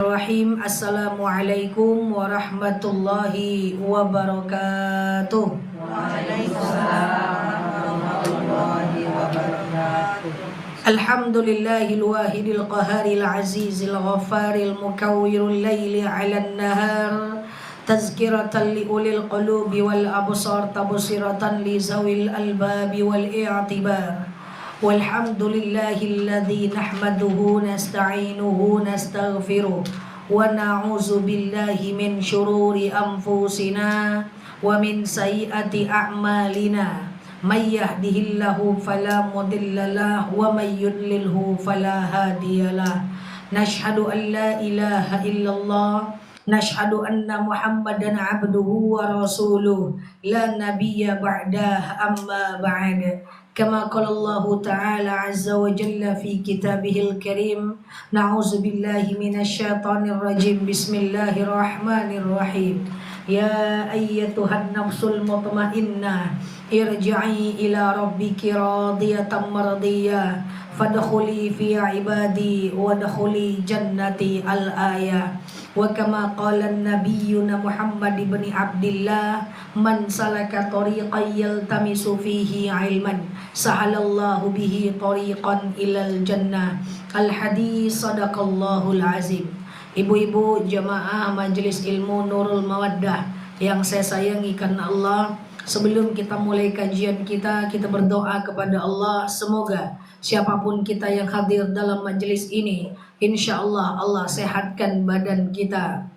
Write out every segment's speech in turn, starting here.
Bismillahirrahmanirrahim. Assalamualaikum warahmatullahi wabarakatuh. Waalaikumsalam warahmatullahi wabarakatuh. Alhamdulillahil wahidil qaharil azizil ghafaril mukawwirul laili 'alan nahar tazkiratan li ulil qulubi wal absar tabsiratan li zawil albabi wal i'tibar. Walhamdulillahilladzi nahmaduhu nasta'inuhu nastaghfiruh wa na'udzu billahi min syururi anfusina wa min sayyiati a'malina may yahdihillahu fala mudhillalah wa may yudlilhu fala hadiyalah. Nashhadu an la ilaha illallah nashhadu anna Muhammadan abduhu wa rasuluh la nabiyya ba'dah amma ba'd. Kama qala Allah Ta'ala azza wa jalla fi kitabihil karim. Na'udzu billahi minasyaitonir rajim. Bismillahirrahmanirrahim. Ya ayyatuhan nafsul mutmainnah irji'i ila rabbiki radiyatan mardiyah fadkhuli fi ibadi wadkhuli jannati al-ayah. Wa kama qala nabiyyuna Muhammad ibn Abdillah man salaka tariqan yaltamisu fihi ilman sahalallahu bihi tariqan ilal jannah. Al-hadis sadaqallahul azim. Ibu-ibu jamaah Majelis Ilmu Nurul Mawaddah yang saya sayangi karena Allah, sebelum kita mulai kajian kita berdoa kepada Allah, semoga siapapun kita yang hadir dalam majelis ini, insya Allah Allah sehatkan badan kita,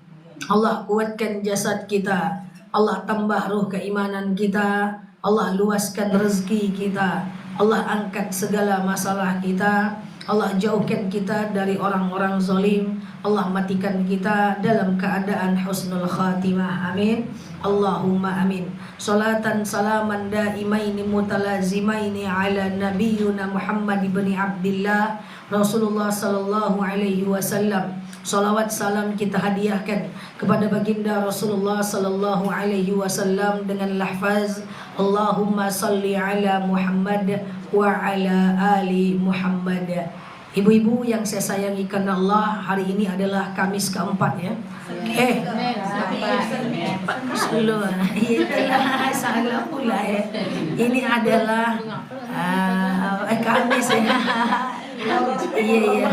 Allah kuatkan jasad kita, Allah tambah ruh keimanan kita, Allah luaskan rezeki kita, Allah angkat segala masalah kita, Allah jauhkan kita dari orang-orang zalim, Allah matikan kita dalam keadaan husnul khatimah. Amin. Allahumma amin. Salatan salaman daimaini mutalazimaini ala nabiyyuna Muhammad ibn Abdillah Rasulullah sallallahu alaihi wasallam. Salawat salam kita hadiahkan kepada baginda Rasulullah sallallahu alaihi wasallam dengan lafaz Allahumma salli ala Muhammad wa ala ali Muhammad. Ibu-ibu yang saya sayangi karena Allah, hari ini adalah Kamis keempat ya. Salah pula ya. Ini adalah Kamis ya. Iya.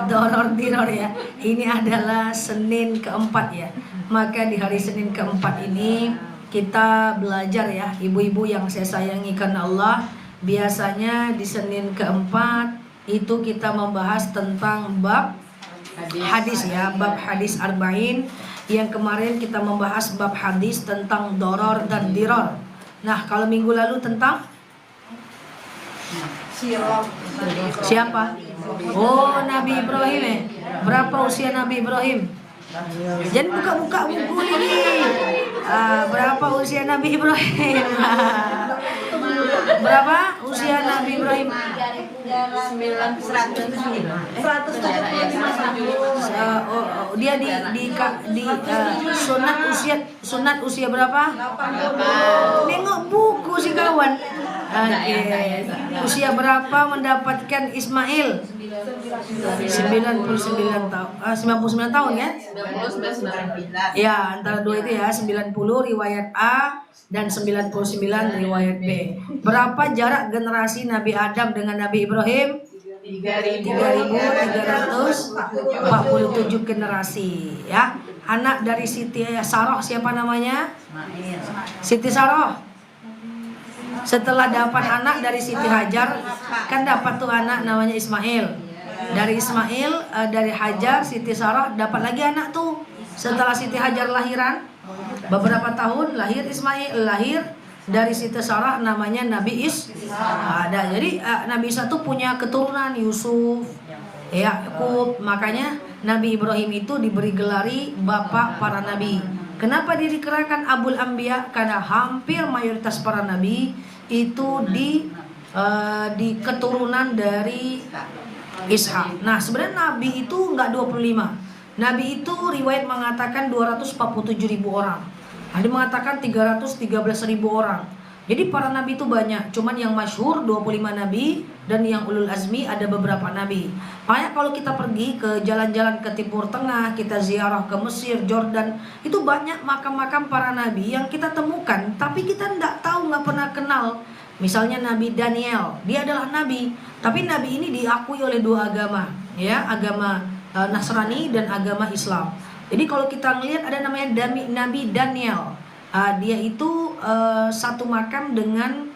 Doror ya. Ini adalah Senin keempat ya. Maka di hari Senin keempat ini kita belajar ya, ibu-ibu yang saya sayangi karena Allah. Biasanya di Senin keempat itu kita membahas tentang bab hadis ya, bab hadis arba'in. Yang kemarin kita membahas bab hadis tentang doror dan diror. Nah, kalau minggu lalu tentang siapa? Oh, Nabi Ibrahim ya. Berapa usia Nabi Ibrahim? Jangan buka-buka buku ini. Berapa usia Nabi Ibrahim? Berapa usia Nabi Ibrahim? 175. Dia di sunat usia berapa? 80. Nengok buku sih kawan. Usia berapa mendapatkan Ismail? 99 tahun ya? Ya, antara dua itu ya, 90 riwayat A dan 99 riwayat B. Berapa jarak generasi Nabi Adam dengan Nabi Ibrahim? 3.347 generasi ya. Anak dari Siti Saroh siapa namanya? Siti Saroh. Setelah dapat anak dari Siti Hajar, kan dapat tuh anak namanya Ismail. Dari Ismail, dari Hajar, Siti Saroh dapat lagi anak tuh. Setelah Siti Hajar lahiran, beberapa tahun lahir Ismail, lahir dari Siti Saroh namanya Nabi Isa. Jadi Nabi Isa tuh punya keturunan Yusuf, Yakub. Makanya Nabi Ibrahim itu diberi gelari bapak para nabi. Kenapa dia dikerakan Abul Anbiya? Karena hampir mayoritas para nabi itu di keturunan dari Ishak. Nah, sebenarnya nabi itu enggak 25. Nabi itu riwayat mengatakan 247.000 orang. Ada mengatakan 313.000 orang. Jadi para nabi itu banyak, cuman yang masyhur 25 nabi dan yang ulul azmi ada beberapa nabi. Makanya kalau kita pergi ke jalan-jalan ke Timur Tengah, kita ziarah ke Mesir, Jordan, itu banyak makam-makam para nabi yang kita temukan, tapi kita nggak tahu, nggak pernah kenal. Misalnya Nabi Daniel, dia adalah nabi, tapi nabi ini diakui oleh dua agama, ya, agama Nasrani dan agama Islam. Jadi kalau kita ngelihat ada namanya Nabi Daniel. Dia itu satu makam dengan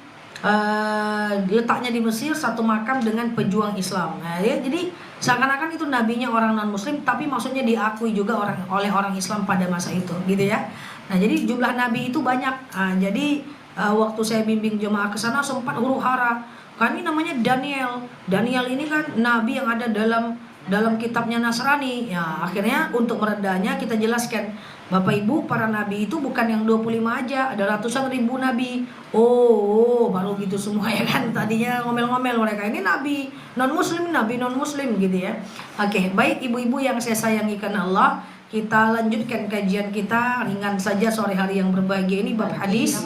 letaknya di Mesir, satu makam dengan pejuang Islam. Nah, ya, jadi seakan-akan itu nabinya orang non Muslim, tapi maksudnya diakui juga oleh orang Islam pada masa itu, gitu ya. Nah, jadi jumlah nabi itu banyak. Jadi waktu saya bimbing jemaah ke sana sempat huru-hara. Kan ini namanya Daniel. Daniel ini kan nabi yang ada dalam kitabnya Nasrani. Ya, akhirnya untuk meredahnya kita jelaskan, Bapak Ibu, para nabi itu bukan yang 25 aja, ada ratusan ribu nabi. Oh, baru gitu semua ya kan. Tadinya ngomel-ngomel mereka, ini nabi non muslim gitu ya. Oke, baik ibu-ibu yang saya sayangi karena Allah, kita lanjutkan kajian kita ringan saja sore hari yang berbahagia ini bab hadis.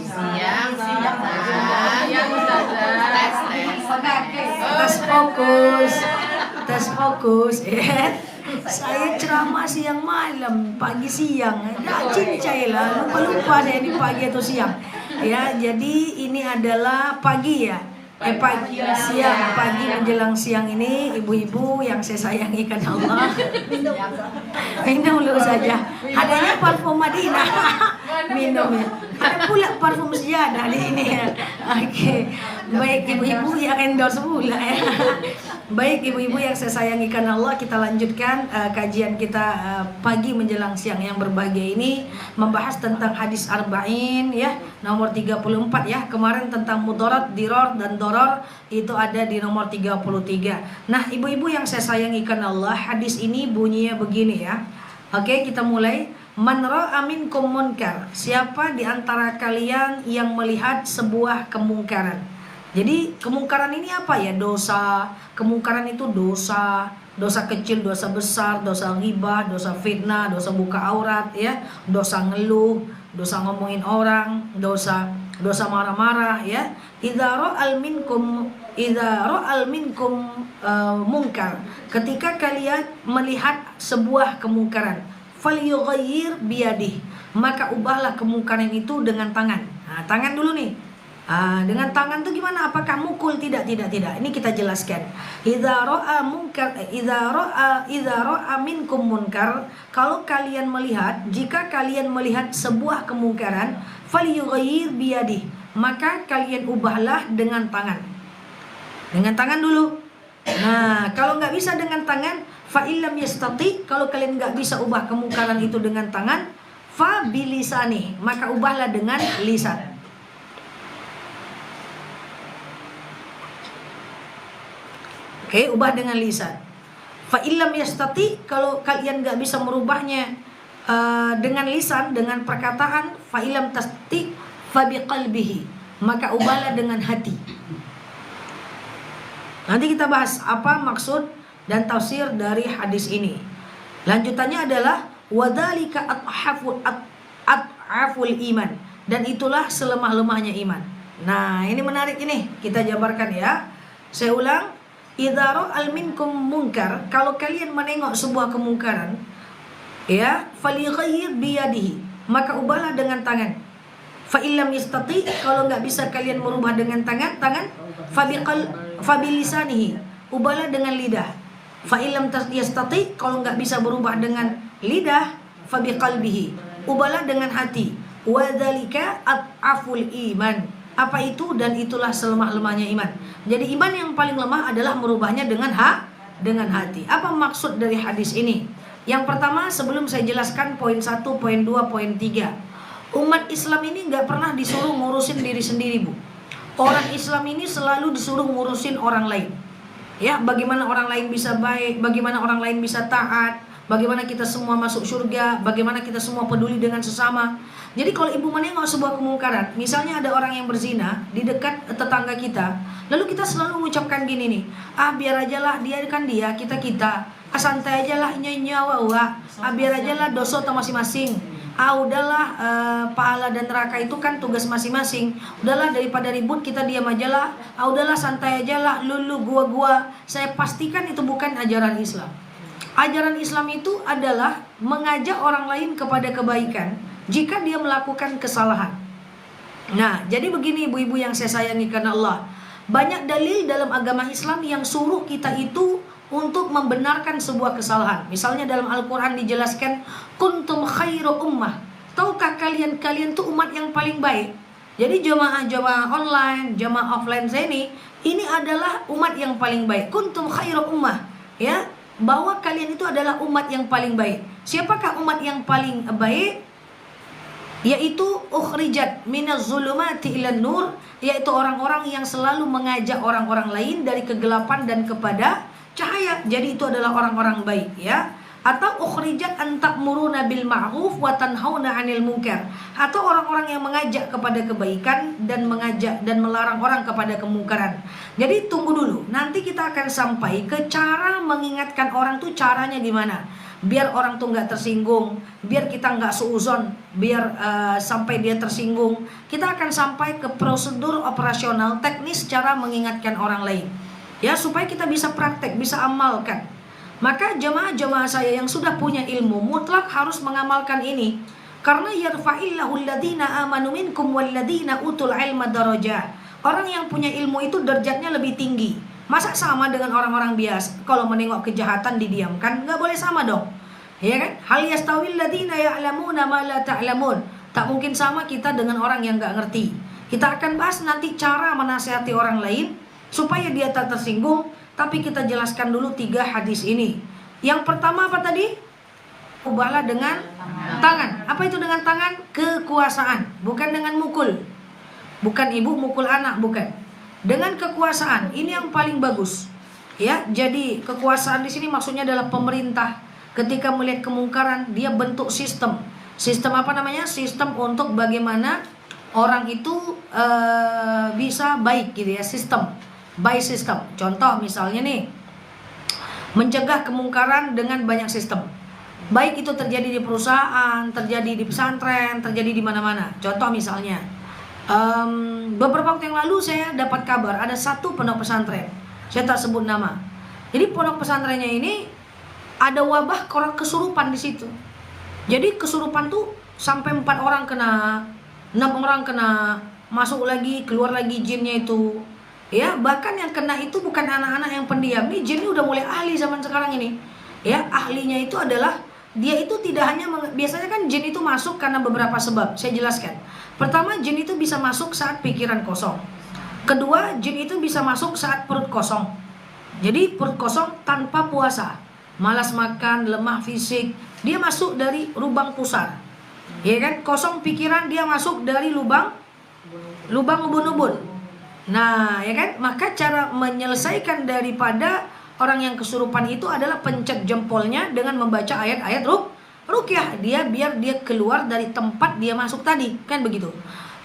Tes fokus ya. Saya ceramah siang malam, pagi siang, cincai lah, lupa saya di pagi atau siang. Ya, jadi ini adalah pagi ya. Pagi menjelang siang ini, ibu-ibu yang saya sayangi karena Allah, minum dulu saja. Adanya parfum Madinah, minum ya. Ada pula parfum sejadah di ini ya. Oke, baik ibu-ibu yang endorse pula ya. Baik ibu-ibu yang saya sayangi karena Allah, kita lanjutkan kajian kita pagi menjelang siang yang berbahagia ini, membahas tentang hadis arba'in ya, nomor 34 ya. Kemarin tentang mudarat, diror dan doror, itu ada di nomor 33. Nah ibu-ibu yang saya sayangi karena Allah, hadis ini bunyinya begini ya. Oke, kita mulai. Man ra'a minkum munkar, siapa di antara kalian yang melihat sebuah kemungkaran. Jadi kemungkaran ini apa ya? Dosa. Kemungkaran itu dosa kecil, dosa besar, dosa ghibah, dosa fitnah, dosa buka aurat ya, dosa ngeluh, dosa ngomongin orang, dosa marah-marah ya. Idza ra'al minkum munkar, ketika kalian melihat sebuah kemungkaran, falyughayyir biyadihi, maka ubahlah kemungkaran itu dengan tangan. Nah, tangan dulu nih. Dengan tangan itu gimana? Apakah mukul? Tidak. Ini kita jelaskan. Idza ra'a minkum munkar, kalau kalian melihat, jika kalian melihat sebuah kemungkaran, falyughayyir biyadihi, maka kalian ubahlah dengan tangan. Dengan tangan dulu. Nah, kalau nggak bisa dengan tangan, fa illam yastati, kalau kalian nggak bisa ubah kemungkaran itu dengan tangan, fa bilisani, maka ubahlah dengan lisan. Oke, ubah dengan lisan. Fa illam yastati, kalau kalian nggak bisa merubahnya dengan lisan, dengan perkataan, fa illam tasti fa biqalbihi, maka ubahlah dengan hati. Nanti kita bahas apa maksud dan tafsir dari hadis ini. Lanjutannya adalah wadzalika at'aful iman, dan itulah selemah-lemahnya iman. Nah, ini menarik ini, kita jabarkan ya. Saya ulang. Idza ra'al minkum munkar, kalau kalian menengok sebuah kemungkaran ya, falyughayyir biyadihi, maka ubahlah dengan tangan. Fa illam yastati, kalau enggak bisa kalian merubah dengan tangan, fa bilisanihi, ubahlah dengan lidah. Fa illam yastati, kalau enggak bisa berubah dengan lidah, fa biqalbihi, ubahlah dengan hati. Wa dzalika at'aful iman. Apa itu? Dan itulah selemah-lemahnya iman. Jadi iman yang paling lemah adalah merubahnya dengan hati. Apa maksud dari hadis ini? Yang pertama, sebelum saya jelaskan poin 1, poin 2, poin 3. Umat Islam ini nggak pernah disuruh ngurusin diri sendiri, Bu. Orang Islam ini selalu disuruh ngurusin orang lain. Ya, bagaimana orang lain bisa baik, bagaimana orang lain bisa taat, bagaimana kita semua masuk surga, bagaimana kita semua peduli dengan sesama. Jadi kalau ibu menengok sebuah kemungkaran, misalnya ada orang yang berzina di dekat tetangga kita, lalu kita selalu mengucapkan gini nih, biar aja lah, dia kan dia, kita, santai aja lah, nyawa, biar aja lah dosa atau masing-masing. Udahlah, pahala dan neraka itu kan tugas masing-masing. Udahlah, daripada ribut kita diam aja lah. Udahlah, santai aja lah, lulu gua. Saya pastikan itu bukan ajaran Islam. Ajaran Islam itu adalah mengajak orang lain kepada kebaikan jika dia melakukan kesalahan. Nah, jadi begini ibu-ibu yang saya sayangi karena Allah, banyak dalil dalam agama Islam yang suruh kita itu untuk membenarkan sebuah kesalahan. Misalnya dalam Al-Quran dijelaskan, kuntum khairu ummah. Tahukah kalian tuh umat yang paling baik? Jadi jamaah online, jamaah offline saya ini adalah umat yang paling baik. Kuntum khairu ummah, ya, bahwa kalian itu adalah umat yang paling baik. Siapakah umat yang paling baik? Yaitu ukhrijat minaz zulumati ilan nur, yaitu orang-orang yang selalu mengajak orang-orang lain dari kegelapan dan kepada cahaya. Jadi itu adalah orang-orang baik, ya. Atau ukhrijat an ta'muruna bil ma'ruf wa tanhauna 'anil munkar, atau orang-orang yang mengajak kepada kebaikan dan mengajak dan melarang orang kepada kemungkaran. Jadi tunggu dulu, nanti kita akan sampai ke cara mengingatkan orang tuh caranya gimana, biar orang tuh nggak tersinggung, biar kita nggak suuzon, biar sampai dia tersinggung. Kita akan sampai ke prosedur operasional teknis cara mengingatkan orang lain, ya, supaya kita bisa praktek, bisa amalkan. Maka jamaah-jamaah saya yang sudah punya ilmu mutlak harus mengamalkan ini, karena yarfa'illahu alladhina amanu minkum walladhina utul ilma darajah. Orang yang punya ilmu itu derajatnya lebih tinggi. Masa sama dengan orang-orang biasa? Kalau menengok kejahatan didiamkan, nggak boleh sama dong, ya kan? Hal yastawil ladina ya'lamuna ma la ta'lamun. Tak mungkin sama kita dengan orang yang nggak ngerti. Kita akan bahas nanti cara menasihati orang lain supaya dia tak tersinggung. Tapi kita jelaskan dulu 3 hadis ini. Yang pertama apa tadi? Ubahlah dengan tangan. Apa itu dengan tangan? Kekuasaan, bukan dengan mukul. Bukan ibu mukul anak, bukan. Dengan kekuasaan, ini yang paling bagus. Ya, jadi kekuasaan di sini maksudnya adalah pemerintah. Ketika melihat kemungkaran, dia bentuk sistem. Sistem apa namanya? Sistem untuk bagaimana orang itu bisa baik gitu ya, sistem. By system. Contoh misalnya nih, mencegah kemungkaran dengan banyak sistem. Baik itu terjadi di perusahaan, terjadi di pesantren, terjadi di mana-mana. Contoh misalnya, beberapa waktu yang lalu saya dapat kabar ada satu pondok pesantren. Saya tak sebut nama. Jadi pondok pesantrennya ini ada wabah kesurupan di situ. Jadi kesurupan tuh sampai 4 orang kena, 6 orang kena, masuk lagi, keluar lagi jinnya itu. Ya, bahkan yang kena itu bukan anak-anak yang pendiam. Nih jin udah mulai ahli zaman sekarang ini. Ya, ahlinya itu adalah dia itu tidak hanya biasanya kan jin itu masuk karena beberapa sebab. Saya jelaskan. Pertama, jin itu bisa masuk saat pikiran kosong. Kedua, jin itu bisa masuk saat perut kosong. Jadi perut kosong tanpa puasa, malas makan, lemah fisik, dia masuk dari lubang pusar. Ya kan? Kosong pikiran, dia masuk dari lubang ubun-ubun. Nah, ya kan? Maka cara menyelesaikan daripada orang yang kesurupan itu adalah pencet jempolnya dengan membaca ayat-ayat ruqyah. Biar dia keluar dari tempat dia masuk tadi, kan begitu.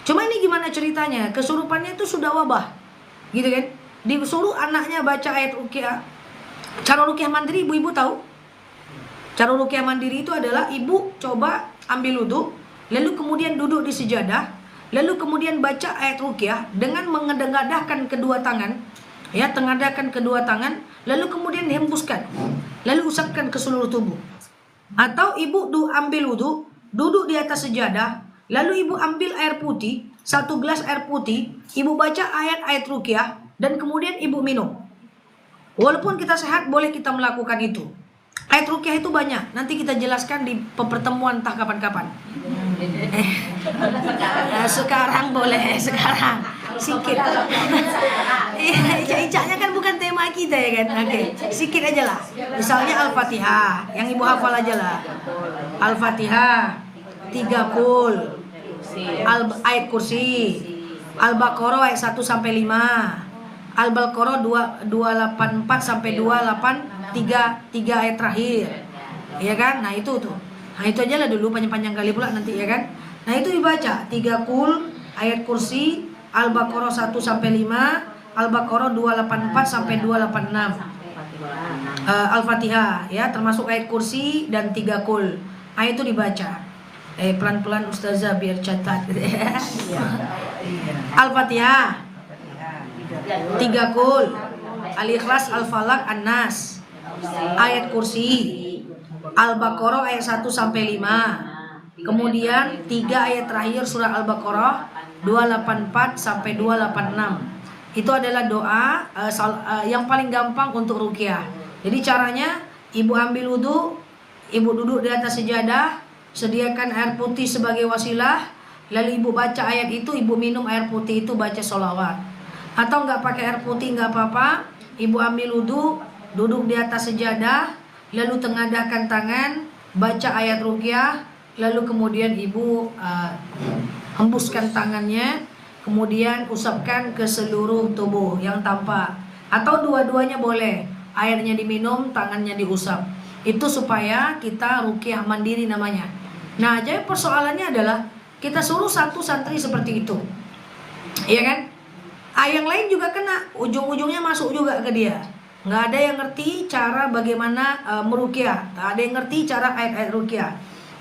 Cuma ini gimana ceritanya? Kesurupannya itu sudah wabah, gitu kan? Disuruh anaknya baca ayat ruqyah. Cara ruqyah mandiri ibu-ibu tahu? Cara ruqyah mandiri itu adalah ibu coba ambil wudu, lalu kemudian duduk di sejadah. Lalu kemudian baca ayat ruqyah dengan mengadang-adahkan kedua tangan, ya, tengadahkan kedua tangan, lalu kemudian hembuskan, lalu usapkan ke seluruh tubuh. Atau ibu ambil wudu, duduk di atas sejadah, lalu ibu ambil air putih, 1 gelas air putih, ibu baca ayat-ayat ruqyah dan kemudian ibu minum. Walaupun kita sehat, boleh kita melakukan itu. Ayat ruqyah itu banyak, nanti kita jelaskan di pertemuan entah kapan-kapan. Sekarang boleh, sekarang sikit. Icaknya kan bukan tema kita ya kan. Oke, sikit aja lah. Misalnya Al-Fatihah, yang ibu hafal aja lah. Al-Fatihah 3 kul, ayat kursi, Al-Baqarah ayat 1 sampai 5, Al-Baqarah 284 sampai 283, 3 ayat terakhir. ya kan? Nah itu tuh. Nah itu aja lah dulu, panjang-panjang kali pula nanti ya kan. Nah itu dibaca 3 kul, ayat kursi, Al-Baqarah 1 sampai 5, Al-Baqarah 284 sampai 286. Al-Fatihah ya, termasuk ayat kursi dan 3 kul. Nah itu dibaca. Pelan-pelan Ustazah biar catat. Al-Fatihah 3 kul, Al-Ikhlas, Al-Falaq, An-Nas, ayat kursi, Al-Baqarah ayat 1 sampai 5. Kemudian 3 ayat terakhir surah Al-Baqarah 284 sampai 286. Itu adalah doa yang paling gampang untuk ruqyah. Jadi caranya, ibu ambil wudu, ibu duduk di atas sejadah, sediakan air putih sebagai wasilah, lalu ibu baca ayat itu, ibu minum air putih itu, baca sholawat. Atau nggak pakai air putih nggak apa-apa, ibu ambil wudu, duduk di atas sejadah, lalu tengadahkan tangan, baca ayat ruqyah, lalu kemudian ibu hembuskan tangannya, kemudian usapkan ke seluruh tubuh yang tampak. Atau dua-duanya boleh, airnya diminum, tangannya diusap. Itu supaya kita ruqyah mandiri namanya. Nah, jadi persoalannya adalah kita suruh satu santri seperti itu, iya kan? Yang lain juga kena, ujung-ujungnya masuk juga ke dia. Nggak ada yang ngerti cara bagaimana meruqyah, nggak ada yang ngerti cara ayat-ayat ruqyah.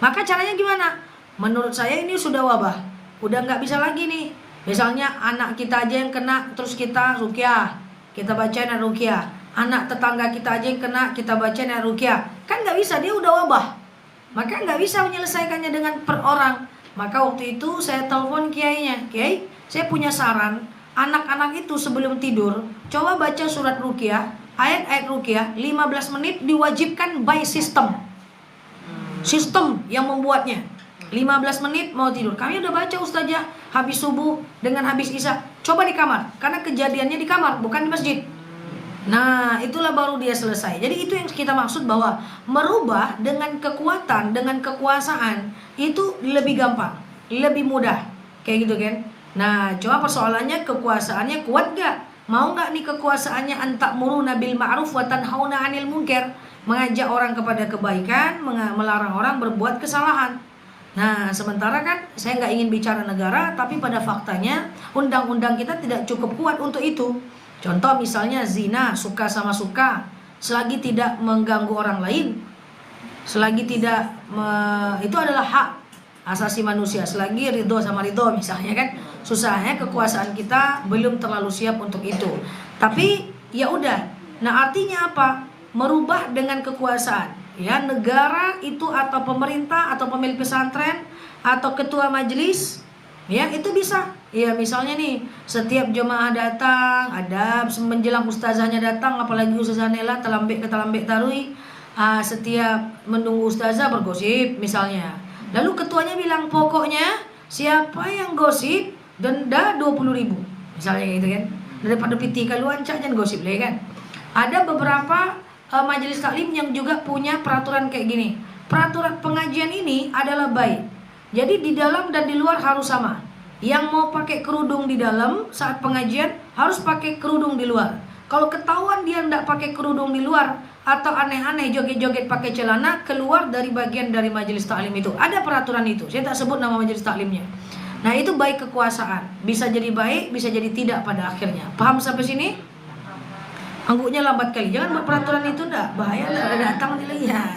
Maka caranya gimana? Menurut saya ini sudah wabah, udah nggak bisa lagi nih. Misalnya anak kita aja yang kena, terus kita ruqyah, kita bacain ayat ruqyah. Anak tetangga kita aja yang kena, kita bacain ayat ruqyah. Kan nggak bisa, dia udah wabah. Maka nggak bisa menyelesaikannya dengan per orang. Maka waktu itu saya telepon kiainya, Kiai, saya punya saran, anak-anak itu sebelum tidur coba baca surat ruqyah, ayat-ayat ruqyah 15 menit, diwajibkan by system yang membuatnya. 15 menit mau tidur. Kami udah baca Ustazah habis subuh dengan habis isya. Coba di kamar, karena kejadiannya di kamar bukan di masjid. Nah, itulah baru dia selesai. Jadi itu yang kita maksud, bahwa merubah dengan kekuatan, dengan kekuasaan itu lebih gampang, lebih mudah. Kayak gitu kan. Nah, cuma persoalannya kekuasaannya kuat gak? Mau gak nih kekuasaannya antamuruna bil ma'ruf wa tanhauna 'anil munkar? Mengajak orang kepada kebaikan, melarang orang berbuat kesalahan. Nah, sementara kan saya nggak ingin bicara negara, tapi pada faktanya undang-undang kita tidak cukup kuat untuk itu. Contoh misalnya zina, suka sama suka, selagi tidak mengganggu orang lain, selagi tidak itu adalah hak asasi manusia, selagi ridho sama ridho misalnya kan. Susahnya kekuasaan kita belum terlalu siap untuk itu. Tapi ya udah. Nah, artinya apa? Merubah dengan kekuasaan. Ya, negara itu atau pemerintah atau pemilik pesantren atau ketua majelis, ya itu bisa. Ya misalnya nih, setiap jemaah datang, ada menjelang ustazahnya datang, apalagi ustazah Nela talambek ke talambek tarui, setiap menunggu ustazah bergosip misalnya. Lalu ketuanya bilang, pokoknya siapa yang gosip denda 20.000 misalnya gitu kan. Daripada piti kaluan jangan gosip lah kan. Ada beberapa majelis taklim yang juga punya peraturan kayak gini. Peraturan pengajian ini adalah baik. Jadi di dalam dan di luar harus sama. Yang mau pakai kerudung di dalam saat pengajian harus pakai kerudung di luar. Kalau ketahuan dia tidak pakai kerudung di luar atau aneh-aneh joget-joget pakai celana, keluar dari bagian dari majelis taklim itu. Ada peraturan itu. Saya tak sebut nama majelis taklimnya. Nah, itu baik kekuasaan. Bisa jadi baik, bisa jadi tidak pada akhirnya. Paham sampai sini? Angguknya lambat kali. Jangan buat peraturan itu dah. Bahaya lah, datang lagi. Ya,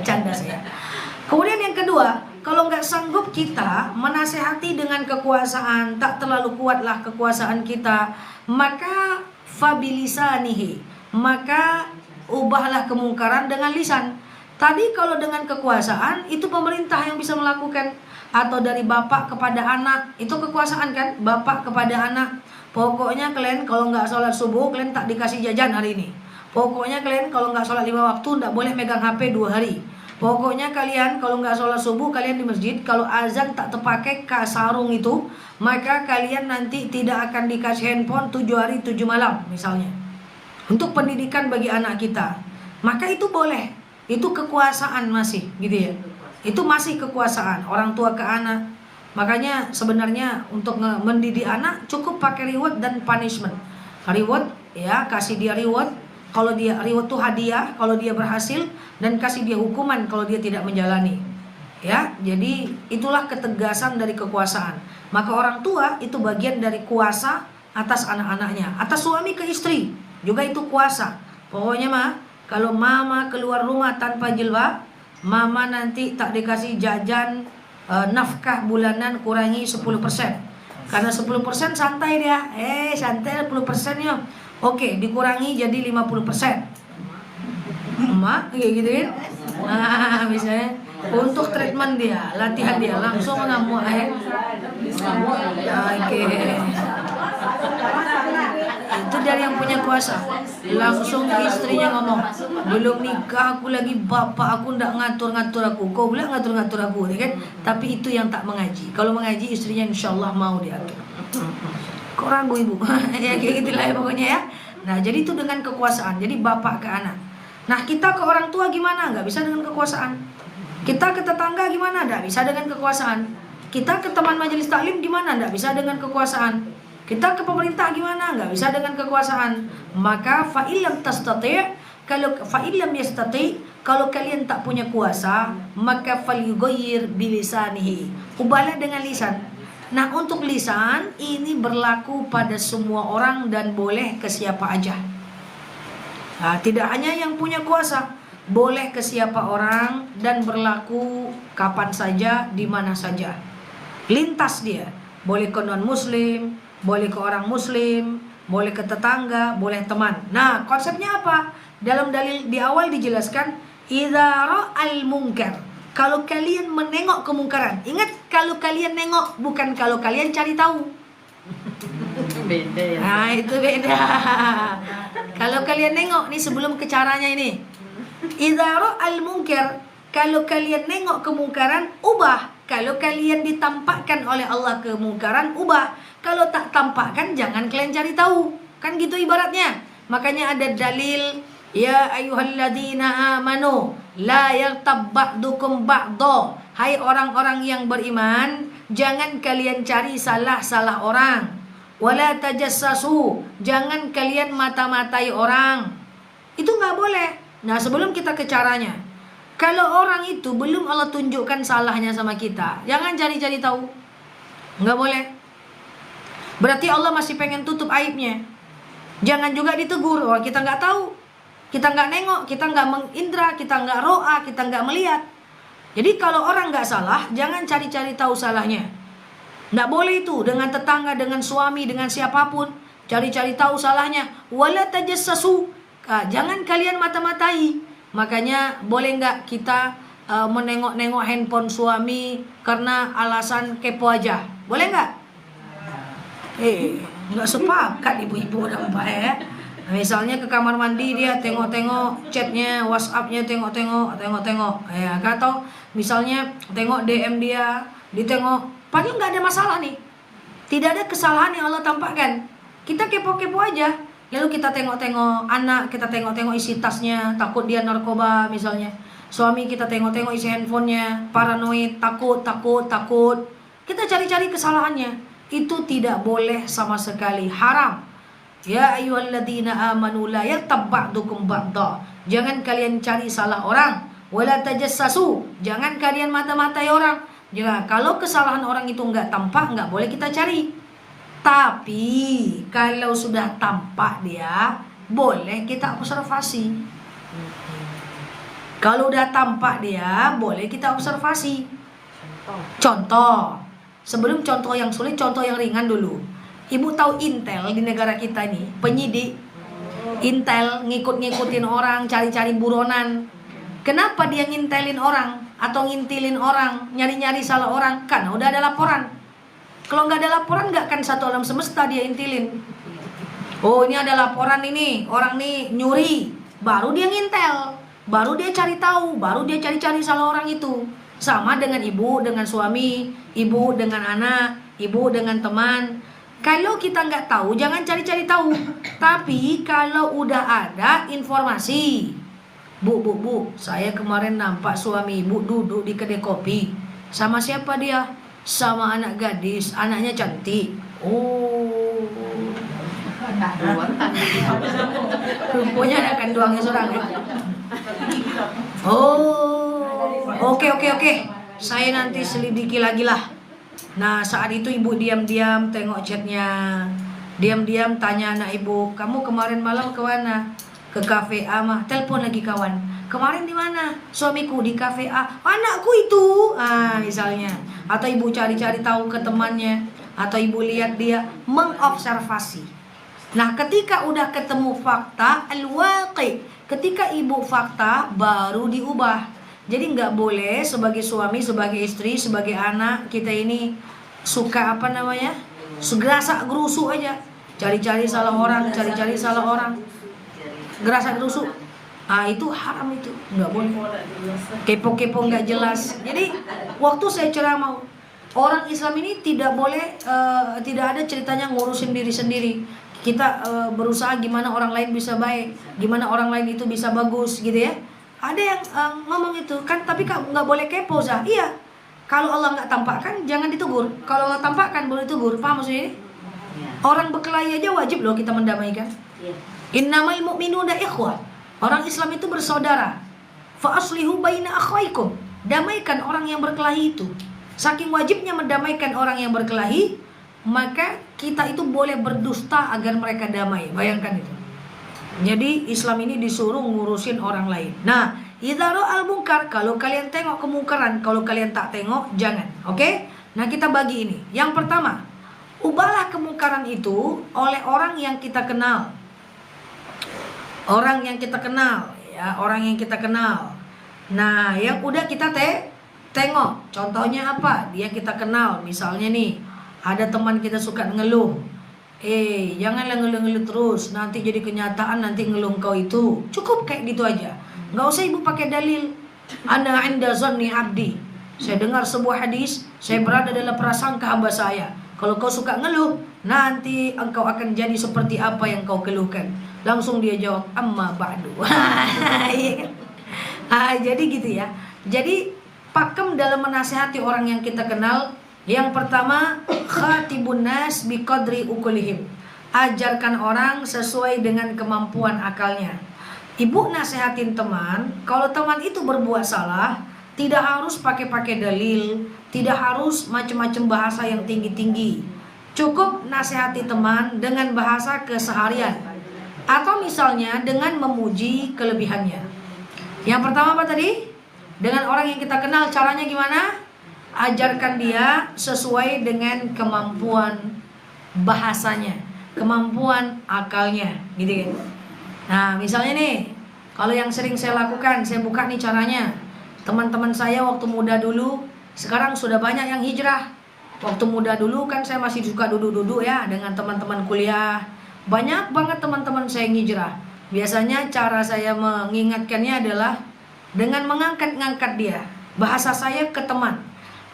canda saya. Kemudian yang kedua, kalau nggak sanggup kita menasehati dengan kekuasaan, tak terlalu kuatlah kekuasaan kita, maka fabilisanihi, maka ubahlah kemungkaran dengan lisan. Tadi kalau dengan kekuasaan itu pemerintah yang bisa melakukan, atau dari bapak kepada anak, itu kekuasaan kan, bapak kepada anak. Pokoknya kalian kalau nggak sholat subuh kalian tak dikasih jajan hari ini. Pokoknya kalian kalau nggak sholat 5 waktu nggak boleh megang HP 2 hari. Pokoknya kalian kalau nggak sholat subuh kalian di masjid, kalau azan tak terpakai sarung itu, maka kalian nanti tidak akan dikasih handphone 7 hari 7 malam misalnya. Untuk pendidikan bagi anak kita, maka itu boleh. Itu kekuasaan masih gitu ya. Itu masih kekuasaan orang tua ke anak. Makanya sebenarnya untuk mendidik anak cukup pakai reward dan punishment. Reward ya, kasih dia reward. kalau dia reward itu hadiah kalau dia berhasil, dan kasih dia hukuman kalau dia tidak menjalani. Ya, jadi itulah ketegasan dari kekuasaan. Maka orang tua itu bagian dari kuasa atas anak-anaknya, atas suami ke istri juga itu kuasa. Pokoknya mah kalau mama keluar rumah tanpa jilbab, mama nanti tak dikasih jajan, nafkah bulanan kurangi 10%. Karena 10% santai dia. Santai 10% ya. Oke, dikurangi jadi 50%. Emak kayak gitu kan. Nah, misalnya untuk treatment dia, latihan dia langsung ngamuk Oke. Itu dari yang punya kuasa. Langsung istrinya ngomong, belum nikah aku lagi, bapak aku ndak ngatur-ngatur aku, kau pula ngatur-ngatur aku, ya kan? Tapi itu yang tak mengaji. Kalau mengaji istrinya insyaallah mau diatur. Kok ragu ibu? Ya kayak gitulah ya pokoknya ya. Nah jadi itu dengan kekuasaan. Jadi bapak ke anak. Nah kita ke orang tua gimana? Nggak bisa dengan kekuasaan. Kita ke tetangga gimana? Nggak bisa dengan kekuasaan. Kita ke teman majelis taklim gimana? Nggak bisa dengan kekuasaan. Kita ke pemerintah gimana? Nggak bisa dengan kekuasaan. Maka fa'ilam tastati', kalau fa'ilam yastati', kalau kalian tak punya kuasa, maka falyughayyir bilisanihi. Ubahlah dengan lisan. Nah untuk lisan ini berlaku pada semua orang dan boleh ke siapa aja. Nah, tidak hanya yang punya kuasa, boleh ke siapa orang dan berlaku kapan saja, di mana saja. Lintas dia, boleh ke non muslim, boleh ke orang muslim, boleh ke tetangga, boleh teman. Nah konsepnya apa? Dalam dalil di awal dijelaskan, idza ra'al munkar, kalau kalian menengok kemungkaran. Ingat, kalau kalian nengok, bukan kalau kalian cari tahu. Beda ya. Nah itu beda. Kalau kalian nengok nih, sebelum ke caranya ini, idza ra'al munkar, kalau kalian nengok kemungkaran, ubah. Kalau kalian ditampakkan oleh Allah kemungkaran, ubah. Kalau tak tampakkan, jangan kalian cari tahu. Kan gitu ibaratnya. Makanya ada dalil, ya ayyuhalladzina amanu la yaghtab ba'dukum ba'dha. Hai orang-orang yang beriman, jangan kalian cari salah orang. Wala tajassasu, jangan kalian mata-matai orang. Itu nggak boleh. Nah sebelum kita ke caranya, kalau orang itu belum Allah tunjukkan salahnya sama kita, jangan cari-cari tahu. Nggak boleh. Berarti Allah masih pengen tutup aibnya. Jangan juga ditegur, oh kita nggak tahu, kita nggak nengok, kita nggak mengindra, kita nggak ro'a, kita nggak melihat. Jadi kalau orang nggak salah, jangan cari-cari tahu salahnya. Nggak boleh itu dengan tetangga, dengan suami, dengan siapapun, cari-cari tahu salahnya. Wala tajassasu, jangan kalian mata-matai. Makanya boleh nggak kita menengok-nengok handphone suami karena alasan kepo aja? Boleh nggak? Nggak sepakat ibu-ibu dan mbak ya. Misalnya ke kamar mandi dia tengok-tengok chatnya, WhatsAppnya tengok-tengok. Ya, atau misalnya tengok DM dia, ditengok. Padahal nggak ada masalah nih. Tidak ada kesalahan yang Allah tampakkan. Kita kepo-kepo aja. Lalu kita tengok-tengok anak, kita tengok-tengok isi tasnya, takut dia narkoba misalnya. Suami kita tengok-tengok isi handphonenya, paranoid, takut. Kita cari-cari kesalahannya. Itu tidak boleh sama sekali, haram. Ya ayyuhalladzina amanu la yaghtab ba'dukum ba'dha. Jangan kalian cari salah orang. Wala tajassasu, jangan kalian mata-matai orang. Ya, kalau kesalahan orang itu nggak tampak, nggak boleh kita cari. Tapi kalau sudah tampak dia, boleh kita observasi. Kalau udah tampak dia, boleh kita observasi. Contoh, sebelum contoh yang sulit, contoh yang ringan dulu. Ibu tahu Intel di negara kita ini, penyidik Intel ngikut-ngikutin orang, cari-cari buronan. Kenapa dia ngintelin orang atau ngintilin orang, nyari-nyari salah orang? Karena udah ada laporan. Kalau nggak ada laporan, nggak akan satu alam semesta dia intilin. Oh ini ada laporan ini, orang nih nyuri, baru dia ngintel, baru dia cari tahu, baru dia cari-cari salah orang itu. Sama dengan ibu dengan suami, ibu dengan anak, ibu dengan teman. Kalau kita nggak tahu, jangan cari-cari tahu. Tapi kalau udah ada informasi, bu, saya kemarin nampak suami ibu duduk di kedai kopi. Sama siapa dia? Sama anak gadis, anaknya cantik. Oh, Dua kan. Rupanya ada kanduangnya seorang ya. Oh, oke. Saya nanti selidiki lagi lah. Nah, saat itu ibu diam-diam tengok chatnya. Diam-diam tanya anak ibu, kamu kemarin malam ke mana? Ke kafe A mah. Telepon lagi kawan. Kemarin di mana? Suamiku di kafe A. Anakku itu. Misalnya. Atau ibu cari-cari tahu ke temannya. Atau ibu lihat dia mengobservasi. Nah, ketika udah ketemu fakta al-waqi, ketika ibu fakta baru diubah. Jadi nggak boleh sebagai suami, sebagai istri, sebagai anak kita ini suka apa namanya? Segerasak gerusu aja. Cari-cari salah orang, Gerasak gerusu. Itu haram itu, nggak boleh. Kepo-kepo nggak jelas. Jadi waktu saya ceramah, orang Islam ini tidak boleh, tidak ada ceritanya ngurusin diri sendiri. Kita berusaha gimana orang lain bisa baik, gimana orang lain itu bisa bagus, gitu ya. Ada yang ngomong itu kan, tapi nggak boleh kepo, Zah. Iya. Kalau Allah nggak tampakkan, jangan ditegur. Kalau Allah tampakkan, boleh ditegur. Paham maksudnya ini? Orang berkelahi aja wajib loh kita mendamaikan. Innamal mu'minuna ikhwah. Orang Islam itu bersaudara. Fa aslihu baina akhwaikum. Damaikan orang yang berkelahi itu. Saking wajibnya mendamaikan orang yang berkelahi, maka kita itu boleh berdusta agar mereka damai. Bayangkan itu. Jadi Islam ini disuruh ngurusin orang lain. Nah, idza ra'al munkar, kalau kalian tengok kemungkaran, kalau kalian tak tengok, jangan. Oke? Nah, kita bagi ini. Yang pertama, ubahlah kemungkaran itu oleh orang yang kita kenal. Orang yang kita kenal, ya, orang yang kita kenal. Nah, yang udah kita tengok. Contohnya apa? Dia kita kenal. Misalnya nih, ada teman kita suka ngeluh. Janganlah ngeluh-ngeluh terus. Nanti jadi kenyataan, nanti ngeluh kau itu. Cukup kayak gitu aja. Nggak usah ibu pakai dalil. Ana 'inda zanni 'abdi. Saya dengar sebuah hadis, saya berada dalam prasangka hamba saya. Kalau kau suka ngeluh, nanti engkau akan jadi seperti apa yang kau keluhkan. Langsung dia jawab, amma ba'du. Jadi gitu ya. Jadi pakem dalam menasihati orang yang kita kenal. Yang pertama, khatibun nas biqadri ukulihim. Ajarkan orang sesuai dengan kemampuan akalnya. Ibu nasihatin teman, kalau teman itu berbuat salah, tidak harus pakai dalil, tidak harus macam-macam bahasa yang tinggi-tinggi. Cukup nasihati teman dengan bahasa keseharian. Atau misalnya dengan memuji kelebihannya. Yang pertama apa tadi? Dengan orang yang kita kenal, caranya gimana? Ajarkan dia sesuai dengan kemampuan bahasanya, kemampuan akalnya, gitu kan. Nah, misalnya nih, kalau yang sering saya lakukan, saya buka nih caranya. Teman-teman saya waktu muda dulu, sekarang sudah banyak yang hijrah. Waktu muda dulu kan saya masih suka duduk-duduk ya dengan teman-teman kuliah. Banyak banget teman-teman saya yang hijrah. Biasanya cara saya mengingatkannya adalah dengan mengangkat-ngangkat dia. Bahasa saya ke teman.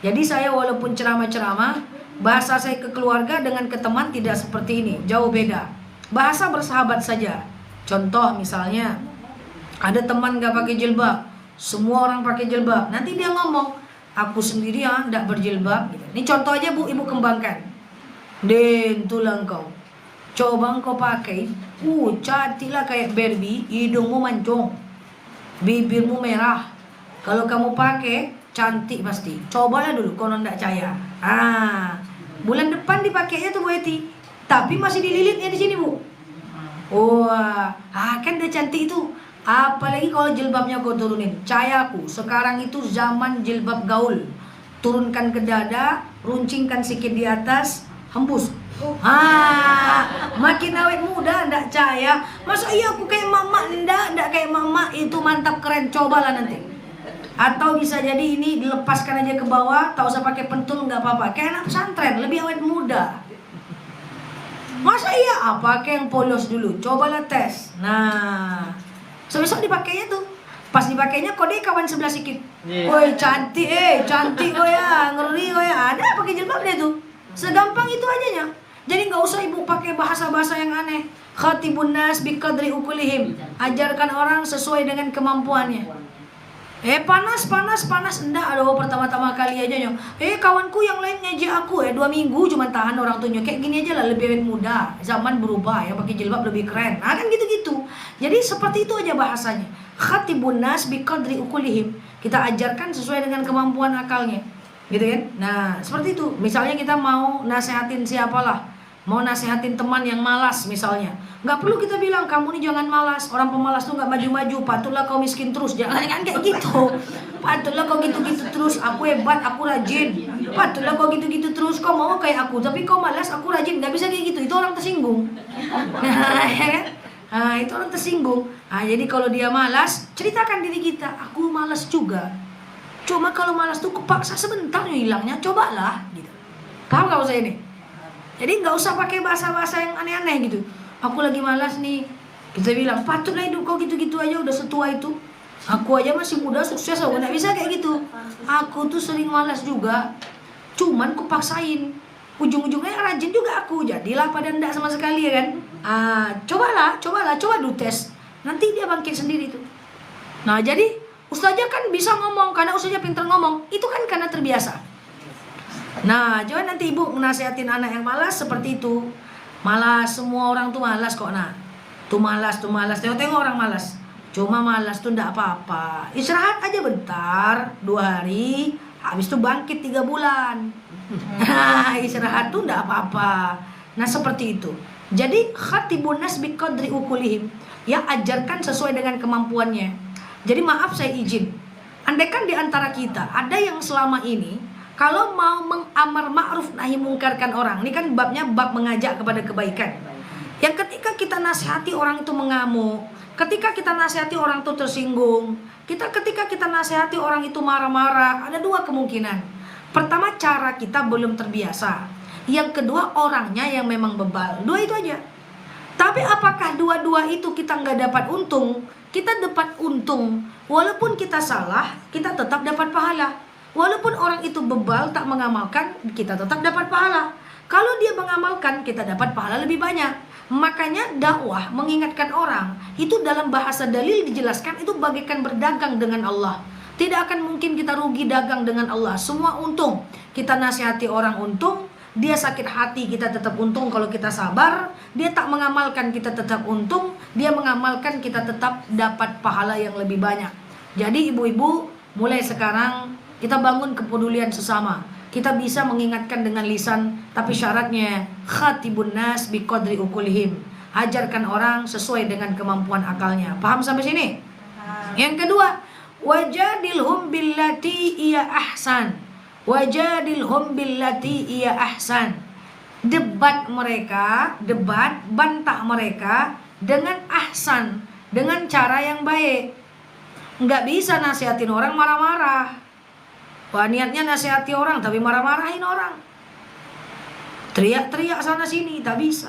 Jadi saya walaupun ceramah-ceramah, bahasa saya ke keluarga dengan ke teman tidak seperti ini, jauh beda. Bahasa bersahabat saja. Contoh misalnya, ada teman gak pakai jilbab, semua orang pakai jilbab. Nanti dia ngomong, aku sendiri ya gak berjilbab. Ini contoh aja bu, ibu kembangkan. Den tulang kau, coba engkau pakai, cantiklah kayak Barbie, hidungmu mancung, bibirmu merah. Kalau kamu pakai, cantik pasti. Cobalah dulu, kalau nggak percaya. Bulan depan dipakainya tuh Bu Eti, tapi masih dililitnya di sini Bu. Wah, kan udah cantik itu. Apalagi kalau jilbabnya kau turunin. Cayaku, sekarang itu zaman jilbab gaul. Turunkan ke dada, runcingkan sedikit di atas, hembus. Makin awet muda, ndak caya. Masa iya aku kayak mama? Ndak kayak mama, itu mantap keren. Cobalah nanti. Atau bisa jadi ini dilepaskan aja ke bawah, tak usah pakai pentul, nggak apa-apa. Kayak anak pesantren, lebih awet muda. Masa iya? Pakai yang polos dulu. Cobalah tes. Nah, besok dipakainya tuh. Pas dipakainya kode kawan sebelah sikit. Woi cantik, cantik kau ya, ngeri kau ya. Ada pakai jilbab dia tuh. Segampang itu aja nya. Jadi nggak usah ibu pakai bahasa-bahasa yang aneh. Khatibun nas biqadri ukulihim. Ajarkan orang sesuai dengan kemampuannya. Panas, panas, panas. Enggak, aduh pertama-tama kali aja nyok. Kawanku yang lain ngejek aku 2 minggu cuma tahan orang tuh nyok. Kayak gini aja lah, lebih awet muda. Zaman berubah ya, pakai jilbab lebih keren. Nah kan gitu-gitu. Jadi seperti itu aja bahasanya. Khatibun nas biqadri ukulihim. Kita ajarkan sesuai dengan kemampuan akalnya. Gitu kan? Nah, seperti itu. Misalnya kita mau nasehatin siapalah. Mau nasehatin teman yang malas misalnya, nggak perlu kita bilang kamu nih jangan malas, orang pemalas tuh nggak maju-maju, patutlah kau miskin terus, jangan kan kayak gitu. Patutlah kau gitu-gitu terus, aku hebat, aku rajin. Patutlah kau gitu-gitu terus, kau mau kayak aku tapi kau malas, aku rajin. Nggak bisa kayak gitu, itu orang tersinggung. Ya kan? Nah, itu orang tersinggung. Nah, jadi kalau dia malas, ceritakan diri kita, aku malas juga. Cuma kalau malas tuh kepaksa sebentar hilangnya, cobalah gitu. Paham nggak usah ini? Jadi nggak usah pakai bahasa-bahasa yang aneh-aneh gitu. Aku lagi malas nih. Kita bilang, patutlah hidup kau gitu-gitu aja udah setua itu. Aku aja masih muda, sukses, aku nggak bisa kayak gitu. Aku tuh sering malas juga. Cuman kupaksain. Ujung-ujungnya rajin juga aku. Jadilah pada ndak sama sekali ya kan. Coba dulu tes. Nanti dia bangkit sendiri tuh. Nah jadi ustazah kan bisa ngomong, karena ustazah pintar ngomong. Itu kan karena terbiasa. Nah, coba nanti ibu menasihatin anak yang malas seperti itu. Malas, semua orang tuh malas kok nak. Tuh malas. Tengok orang malas. Cuma malas tuh ndak apa-apa. Istirahat aja bentar, 2 hari. Habis itu bangkit 3 bulan. Istirahat tuh ndak apa-apa. Nah seperti itu. Jadi khatibun nas biqadri ukulihim. Ya ajarkan sesuai dengan kemampuannya. Jadi maaf saya izin. Andaikan di antara kita ada yang selama ini kalau mau mengamar ma'ruf nahi mungkarkan orang, ini kan babnya bab mengajak kepada kebaikan. Yang ketika kita nasihati orang itu mengamuk, ketika kita nasihati orang itu tersinggung, ketika kita nasihati orang itu marah-marah, ada 2 kemungkinan. Pertama, cara kita belum terbiasa. Yang kedua, orangnya yang memang bebal. 2 itu aja. Tapi apakah 2 itu kita nggak dapat untung? Kita dapat untung. Walaupun kita salah, kita tetap dapat pahala. Walaupun orang itu bebal tak mengamalkan, kita tetap dapat pahala. Kalau dia mengamalkan, kita dapat pahala lebih banyak. Makanya dakwah mengingatkan orang, itu dalam bahasa dalil dijelaskan itu bagaikan berdagang dengan Allah. Tidak akan mungkin kita rugi dagang dengan Allah. Semua untung. Kita nasihati orang untung, dia sakit hati kita tetap untung kalau kita sabar. Dia tak mengamalkan kita tetap untung, dia mengamalkan kita tetap dapat pahala yang lebih banyak. Jadi ibu-ibu, mulai sekarang kita bangun kepedulian sesama. Kita bisa mengingatkan dengan lisan, tapi syaratnya khatibun nas biqadri ukulihim. Ajarkan orang sesuai dengan kemampuan akalnya. Paham sampai sini? Yang kedua, wajadilhum billati iya ahsan. Wajadilhum billati iya ahsan. Debat mereka, bantah mereka dengan ahsan, dengan cara yang baik. Nggak bisa nasihatin orang marah-marah. Wah, niatnya nasihati orang tapi marah-marahin orang. Teriak-teriak sana sini, tak bisa.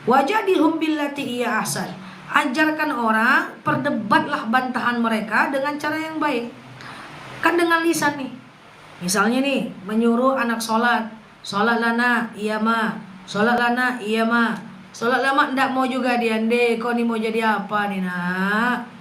Wajadilhum billati iya ahsan. Ajarkan orang, perdebatlah bantahan mereka dengan cara yang baik. Kan dengan lisan nih. Misalnya nih, menyuruh anak sholat. Sholatlah nak, iya ma. Sholatlah nak, iya ma. Sholatlah mak, ndak mau juga dia. Kau nih mau jadi apa nih nak?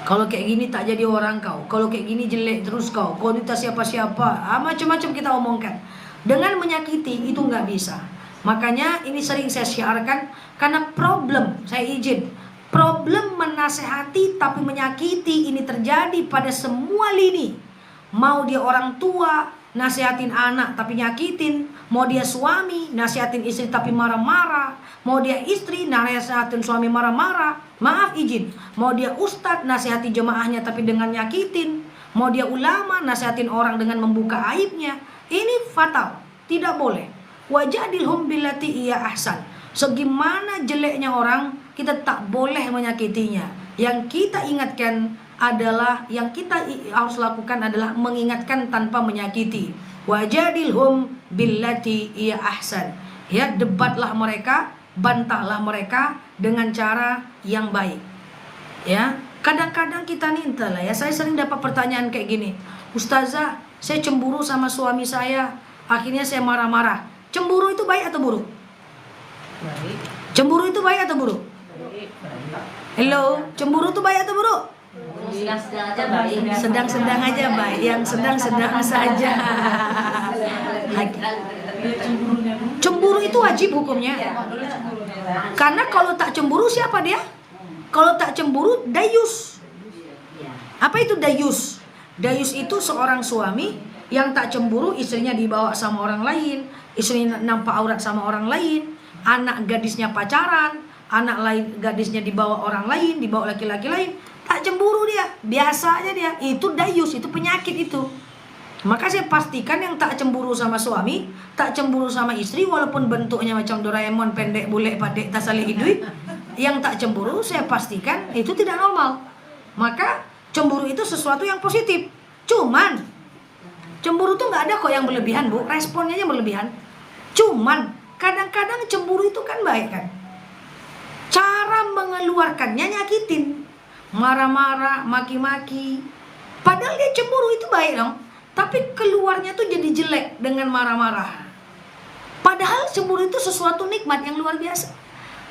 Kalau kayak gini tak jadi orang kau. Kalau kayak gini jelek terus kau. Kau minta siapa-siapa. Macam-macam kita omongkan. Dengan menyakiti itu nggak bisa. Makanya ini sering saya syiarkan. Karena problem, saya izin. Problem menasehati tapi menyakiti ini terjadi pada semua lini. Mau dia orang tua, nasihatin anak tapi nyakitin. Mau dia suami, nasihatin istri tapi marah-marah. Mau dia istri, nasihatin suami marah-marah. Maaf izin. Mau dia ustadz, nasihati jemaahnya tapi dengan nyakitin. Mau dia ulama, nasihatin orang dengan membuka aibnya. Ini fatal. Tidak boleh. Wajadilhum billati iya ahsan. Segimana jeleknya orang, kita tak boleh menyakitinya. Yang kita ingatkan adalah, yang kita harus lakukan adalah mengingatkan tanpa menyakiti. Wajadilhum billati iya ahsan. Ya, debatlah mereka, bantahlah mereka dengan cara yang baik. Ya, kadang-kadang kita nih entahlah ya, saya sering dapat pertanyaan kayak gini. Ustazah, saya cemburu sama suami saya, akhirnya saya marah-marah. Cemburu itu baik atau buruk? Baik. Cemburu itu baik atau buruk? Baik. Hello, cemburu itu baik atau buruk? Sedang-sedang aja baik. Sedang-sedang aja baik, yang sedang-sedang saja. Cemburu itu wajib hukumnya. Karena kalau tak cemburu siapa dia? Kalau tak cemburu dayus. Apa itu dayus? Dayus itu seorang suami yang tak cemburu istrinya dibawa sama orang lain, istrinya nampak aurat sama orang lain, anak gadisnya pacaran, anak lain gadisnya dibawa orang lain, dibawa laki-laki lain, tak cemburu dia, biasa aja dia. Itu dayus, itu penyakit itu. Maka saya pastikan yang tak cemburu sama suami, tak cemburu sama istri, walaupun bentuknya macam Doraemon, pendek, bule, padek, tak saling hidup, yang tak cemburu saya pastikan itu tidak normal. Maka cemburu itu sesuatu yang positif. Cuman cemburu tuh nggak ada kok yang berlebihan, Bu. Responnya aja berlebihan. Cuman kadang-kadang cemburu itu kan baik kan. Cara mengeluarkannya nyakitin. Marah-marah, maki-maki. Padahal dia cemburu itu baik dong. Tapi keluarnya tuh jadi jelek dengan marah-marah. Padahal cemburu itu sesuatu nikmat yang luar biasa.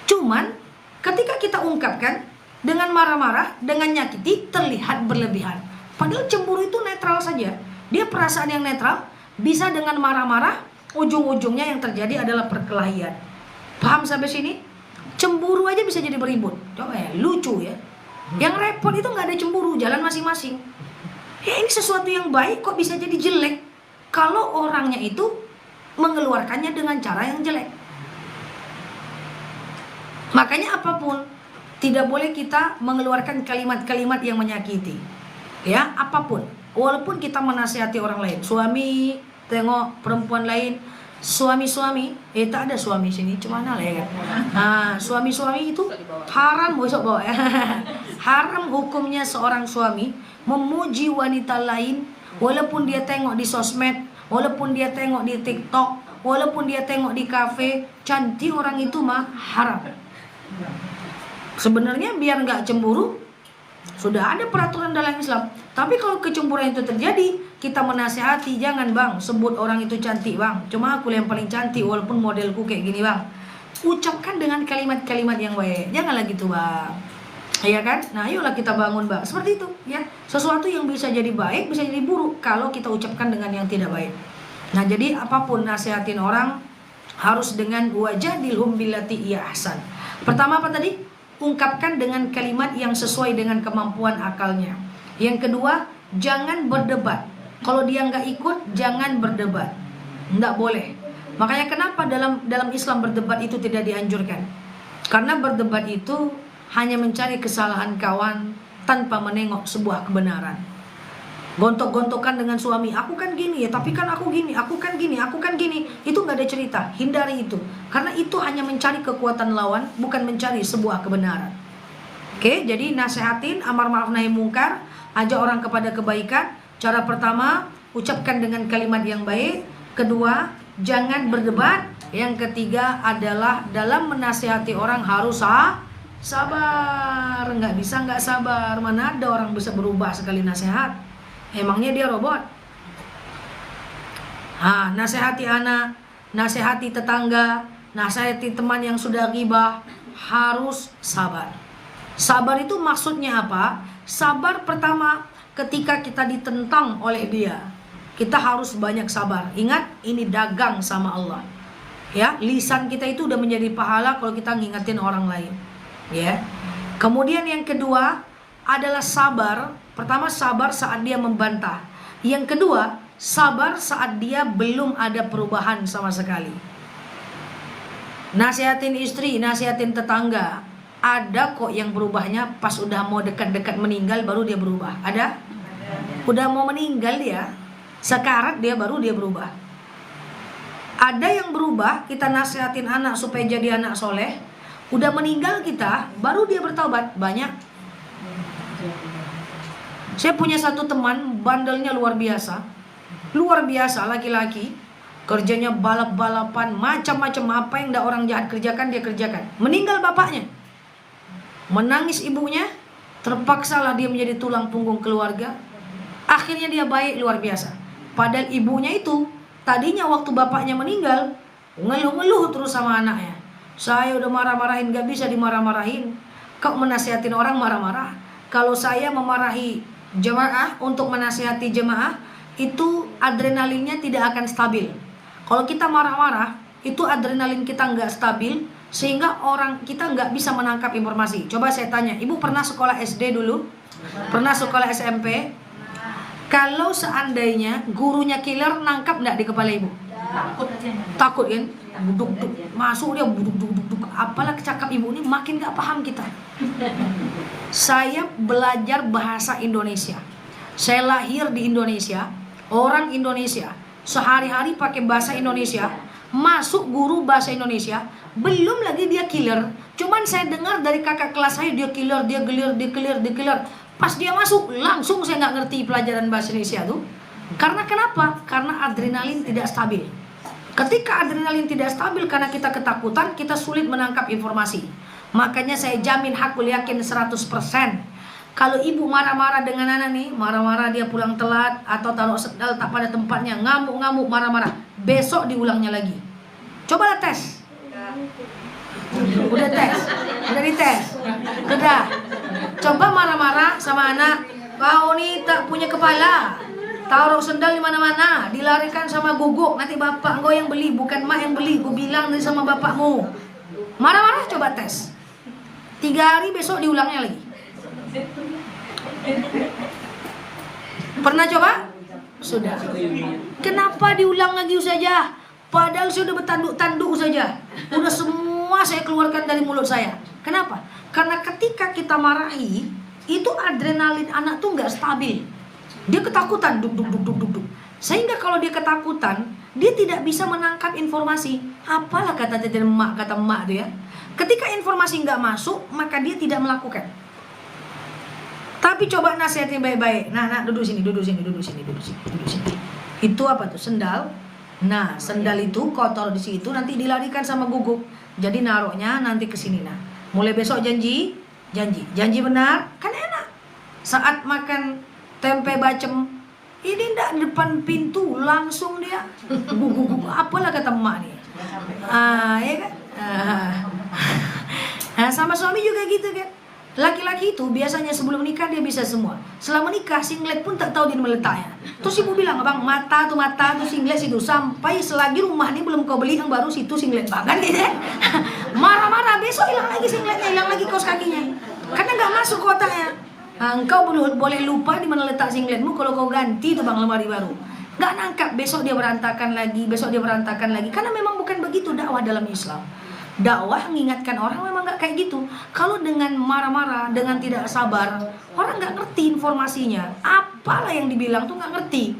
Cuman ketika kita ungkapkan dengan marah-marah, dengan nyakiti, terlihat berlebihan. Padahal cemburu itu netral saja. Dia perasaan yang netral, bisa dengan marah-marah, ujung-ujungnya yang terjadi adalah perkelahian. Paham sampai sini? Cemburu aja bisa jadi beribut. Coba ya, lucu ya. Yang repot itu nggak ada cemburu, jalan masing-masing. Ya ini sesuatu yang baik kok bisa jadi jelek kalau orangnya itu mengeluarkannya dengan cara yang jelek. Makanya apapun tidak boleh kita mengeluarkan kalimat-kalimat yang menyakiti. Ya, apapun. Walaupun kita menasihati orang lain. Suami tengok perempuan lain, suami-suami, tak ada suami sini, cuma lah ya kan. Nah, suami-suami itu haram besok bawa ya. Haram hukumnya seorang suami memuji wanita lain, walaupun dia tengok di sosmed, walaupun dia tengok di TikTok, walaupun dia tengok di kafe, cantik orang itu mah haram. Sebenarnya biar nggak cemburu, sudah ada peraturan dalam Islam. Tapi kalau kecemburuan itu terjadi, kita menasihati, jangan bang sebut orang itu cantik bang, cuma aku yang paling cantik walaupun modelku kayak gini bang. Ucapkan dengan kalimat-kalimat yang baik, janganlah gitu bang. Iya kan? Nah, ayolah kita bangun bang. Seperti itu, ya. Sesuatu yang bisa jadi baik, bisa jadi buruk kalau kita ucapkan dengan yang tidak baik. Nah, jadi apapun nasihatin orang harus dengan wajadilhum billati hiya ahsan. Pertama apa tadi? Ungkapkan dengan kalimat yang sesuai dengan kemampuan akalnya. Yang kedua, jangan berdebat. Kalau dia nggak ikut, jangan berdebat. Nggak boleh. Makanya kenapa dalam Islam berdebat itu tidak dianjurkan? Karena berdebat itu hanya mencari kesalahan kawan tanpa menengok sebuah kebenaran. Gontok-gontokan dengan suami, aku kan gini ya, tapi kan aku gini, aku kan gini, aku kan gini. Itu nggak ada cerita, hindari itu. Karena itu hanya mencari kekuatan lawan, bukan mencari sebuah kebenaran. Oke, jadi nasihatin, amar ma'ruf nahi mungkar, ajak orang kepada kebaikan. Cara pertama, ucapkan dengan kalimat yang baik. Kedua, jangan berdebat. Yang ketiga adalah dalam menasihati orang harus sabar. Nggak bisa nggak sabar. Mana ada orang bisa berubah sekali nasihat? Emangnya dia robot? Nasihati anak, nasihati tetangga, nasihati teman yang sudah ghibah, harus sabar. Sabar itu maksudnya apa? Sabar pertama ketika kita ditentang oleh dia, kita harus banyak sabar. Ingat, ini dagang sama Allah. Ya, lisan kita itu udah menjadi pahala kalau kita ngingetin orang lain. Ya. Kemudian yang kedua adalah sabar. Pertama, sabar saat dia membantah. Yang kedua, sabar saat dia belum ada perubahan sama sekali. Nasihatin istri, nasihatin tetangga, ada kok yang berubahnya pas udah mau dekat-dekat meninggal baru dia berubah. Ada? Udah mau meninggal dia, sekarat dia baru dia berubah. Ada yang berubah, kita nasihatin anak supaya jadi anak soleh, udah meninggal kita, baru dia bertaubat. Banyak. Saya punya satu teman, bandelnya luar biasa. Luar biasa, laki-laki. Kerjanya balap-balapan, macam-macam, apa yang ndak orang jahat kerjakan, dia kerjakan. Meninggal bapaknya, menangis ibunya, terpaksalah dia menjadi tulang punggung keluarga. Akhirnya dia baik luar biasa. Padahal ibunya itu tadinya waktu bapaknya meninggal ngeluh-ngeluh terus sama anaknya. Saya udah marah-marahin, gak bisa dimarah-marahin. Kau menasihatin orang marah-marah. kalau saya memarahi jemaah untuk menasihati jemaah, itu adrenalinnya tidak akan stabil. Kalau kita marah-marah, itu adrenalin kita nggak stabil, sehingga orang kita nggak bisa menangkap informasi. Coba saya tanya, ibu pernah sekolah SD dulu? Pernah sekolah SMP? Kalau seandainya gurunya killer, nangkap nggak di kepala ibu? Takut kan? Buduk-duk, masuk dia buduk-duk. Apalah cakap ibu ini, makin gak paham kita. Saya belajar bahasa Indonesia. Saya lahir di Indonesia, orang Indonesia, sehari-hari pakai bahasa Indonesia. Masuk guru bahasa Indonesia, belum lagi dia killer. Cuman saya dengar dari kakak kelas saya, dia killer, dia killer. Pas dia masuk, langsung saya nggak ngerti pelajaran bahasa Indonesia tuh. Karena kenapa? Karena adrenalin tidak stabil. Ketika adrenalin tidak stabil karena kita ketakutan, kita sulit menangkap informasi. Makanya saya jamin, hakul yakin 100%. Kalau ibu marah-marah dengan anak nih, marah-marah dia pulang telat atau taruh sendal tak pada tempatnya, ngamuk-ngamuk, marah-marah, besok diulangnya lagi. Cobalah tes. Udah tes, udah dites, udah. Coba marah-marah sama anak, kau nih tak punya kepala. Taruh sendal di mana-mana, dilarikan sama guguk. Nanti bapak engkau yang beli, bukan mak yang beli. Ku bilang nanti sama bapakmu. Marah-marah, coba tes. 3 hari, besok diulangnya lagi. Pernah coba? Sudah. Kenapa diulang lagi saja? Padahal saya udah bertanduk-tanduk saja. Udah semua saya keluarkan dari mulut saya. Kenapa? Karena ketika kita marahi, itu adrenalin anak tuh nggak stabil. Dia ketakutan, duk. Sehingga kalau dia ketakutan, dia tidak bisa menangkap informasi. Apalah kata emak tuh ya. Ketika informasi nggak masuk, maka dia tidak melakukan. Tapi coba nasihatin baik-baik. Nah, duduk sini. Itu apa tuh? Sendal. Nah, sendal itu kotor di situ, nanti dilarikan sama guguk. Jadi naruhnya nanti ke sini. Nah, mulai besok janji benar, kan enak. Saat makan tempe bacem, ini ndak depan pintu, langsung dia guguk. Apalah kata emak nih. Ya kan? Nah, sama suami juga gitu kan. Laki-laki itu biasanya sebelum nikah dia bisa semua. Selama nikah singlet pun tak tahu dia meletaknya. Terus ibu bilang, abang mata tuh singlet situ. Sampai selagi rumah ini belum kau beli yang baru situ singlet bahkan gitu ya. Marah-marah, besok hilang lagi singletnya, hilang lagi kaos kakinya. Karena nggak masuk kotaknya. Engkau boleh lupa di mana letak singletmu kalau kau ganti tuh bang lemari baru. Nggak nangkap, besok dia berantakan lagi. Karena memang bukan begitu dakwah dalam Islam. Dakwah mengingatkan orang memang nggak kayak gitu. Kalau dengan marah-marah, dengan tidak sabar, orang nggak ngerti informasinya. Apalah yang dibilang tuh nggak ngerti.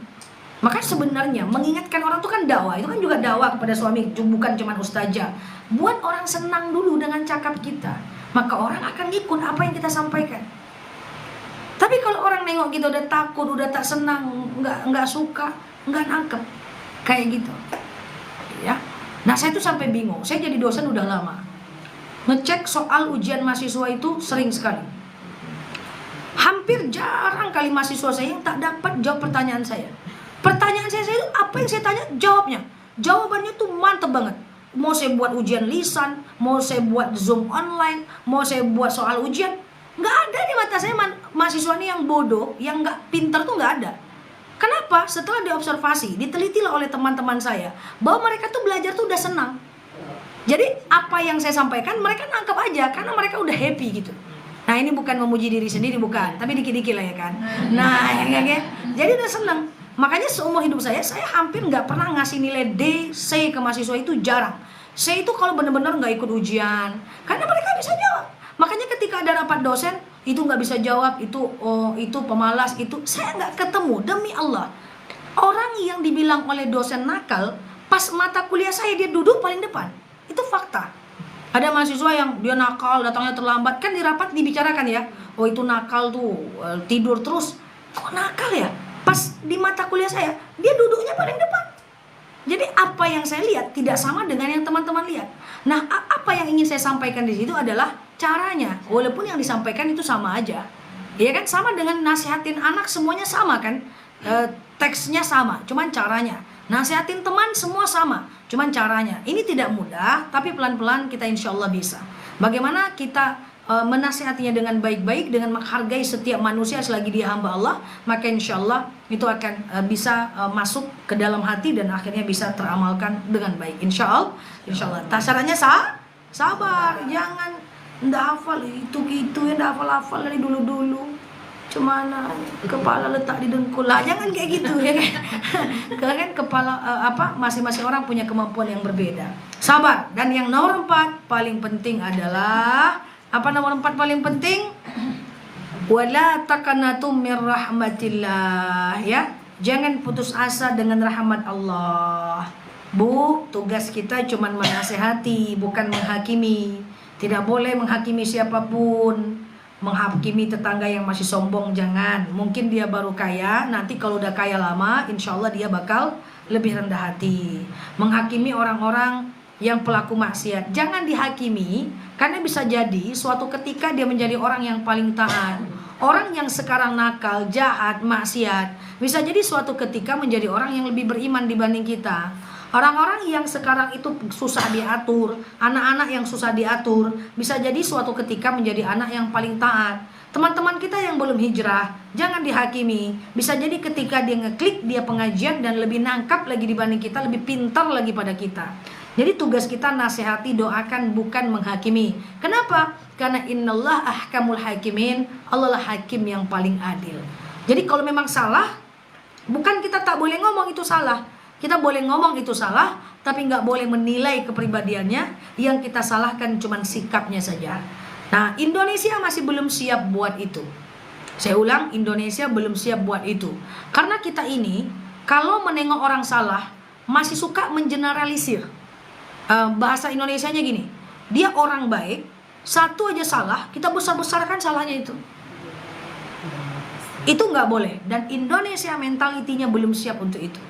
Maka sebenarnya mengingatkan orang tuh kan dakwah. Itu kan juga dakwah kepada suami, bukan cuma ustazah. Buat orang senang dulu dengan cakap kita, maka orang akan ikut apa yang kita sampaikan. Tapi kalau orang nengok kita udah takut, udah tak senang, nggak suka, nggak nangkep, kayak gitu, ya. Nah saya tuh sampai bingung. Saya jadi dosen udah lama. Ngecek soal ujian mahasiswa itu sering sekali. Hampir jarang kali mahasiswa saya yang tak dapat jawab pertanyaan saya. Pertanyaan saya itu apa yang saya tanya jawabnya. Jawabannya tuh mantep banget. Mau saya buat ujian lisan, mau saya buat Zoom online, mau saya buat soal ujian, nggak ada di mata saya mahasiswa ini yang bodoh, yang nggak pinter tuh nggak ada. Kenapa? Setelah diobservasi, ditelitilah oleh teman-teman saya bahwa mereka tuh belajar tuh udah senang. Jadi apa yang saya sampaikan mereka nangkep aja karena mereka udah happy gitu. Nah ini bukan memuji diri sendiri, bukan, tapi dikit-dikit lah ya kan. Nah ya. Jadi udah senang. Makanya seumur hidup saya hampir nggak pernah ngasih nilai D, C ke mahasiswa, itu jarang. C itu kalau benar-benar nggak ikut ujian, karena mereka bisa jawab. Makanya ketika ada rapat dosen, itu nggak bisa jawab, itu pemalas, itu saya nggak ketemu. Demi Allah, orang yang dibilang oleh dosen nakal, pas mata kuliah saya dia duduk paling depan. Itu fakta. Ada mahasiswa yang dia nakal, datangnya terlambat, kan di rapat dibicarakan ya. Oh itu nakal tuh, tidur terus. Kok nakal ya? Pas di mata kuliah saya, dia duduknya paling depan. Jadi apa yang saya lihat tidak sama dengan yang teman-teman lihat. Nah, apa yang ingin saya sampaikan di situ adalah caranya. Walaupun yang disampaikan itu sama aja. Ya kan, sama dengan nasihatin anak, semuanya sama kan. Teksnya sama, cuman caranya. Nasihatin teman semua sama, cuman caranya. Ini tidak mudah, tapi pelan-pelan kita insya Allah bisa. Bagaimana kita menasihatinya dengan baik-baik, dengan menghargai setiap manusia selagi dia hamba Allah, maka insya Allah itu akan bisa masuk ke dalam hati dan akhirnya bisa teramalkan dengan baik. Insya Allah. Tasarannya sabar, jangan ndak hafal itu ya, ndak hafal dari dulu. Cemana kepala letak di dengkul lah, jangan kayak gitu ya kan. Karena kan kepala masing-masing orang punya kemampuan yang berbeda. Sabar. Dan yang nomor 4 paling penting adalah apa? Nomor 4 paling penting, wala taqnatum mir rahmatillah, ya. Jangan putus asa dengan rahmat Allah. Bu, tugas kita cuma menasehati, bukan menghakimi. Tidak boleh menghakimi siapapun. Menghakimi tetangga yang masih sombong jangan. Mungkin dia baru kaya, nanti kalau udah kaya lama, insya Allah dia bakal lebih rendah hati. Menghakimi orang-orang yang pelaku maksiat, jangan dihakimi, karena bisa jadi suatu ketika dia menjadi orang yang paling taat. Orang yang sekarang nakal, jahat, maksiat, bisa jadi suatu ketika menjadi orang yang lebih beriman dibanding kita. Orang-orang yang sekarang itu susah diatur, anak-anak yang susah diatur, bisa jadi suatu ketika menjadi anak yang paling taat. Teman-teman kita yang belum hijrah, jangan dihakimi. Bisa jadi ketika dia ngeklik, dia pengajian dan lebih nangkap lagi dibanding kita, lebih pintar lagi pada kita. Jadi tugas kita nasihati, doakan, bukan menghakimi. Kenapa? Karena innallah ahkamul hakimin, Allah lah hakim yang paling adil. Jadi kalau memang salah, bukan kita tak boleh ngomong itu salah. Kita boleh ngomong itu salah, tapi nggak boleh menilai kepribadiannya. Yang kita salahkan cuma sikapnya saja. Nah, Indonesia masih belum siap buat itu. Saya ulang, Indonesia belum siap buat itu. Karena kita ini, kalau menengok orang salah, masih suka mengeneralisir. Bahasa Indonesianya gini, dia orang baik, satu aja salah, kita besar-besarkan salahnya itu. Itu nggak boleh. Dan Indonesia mentalitinya belum siap untuk itu.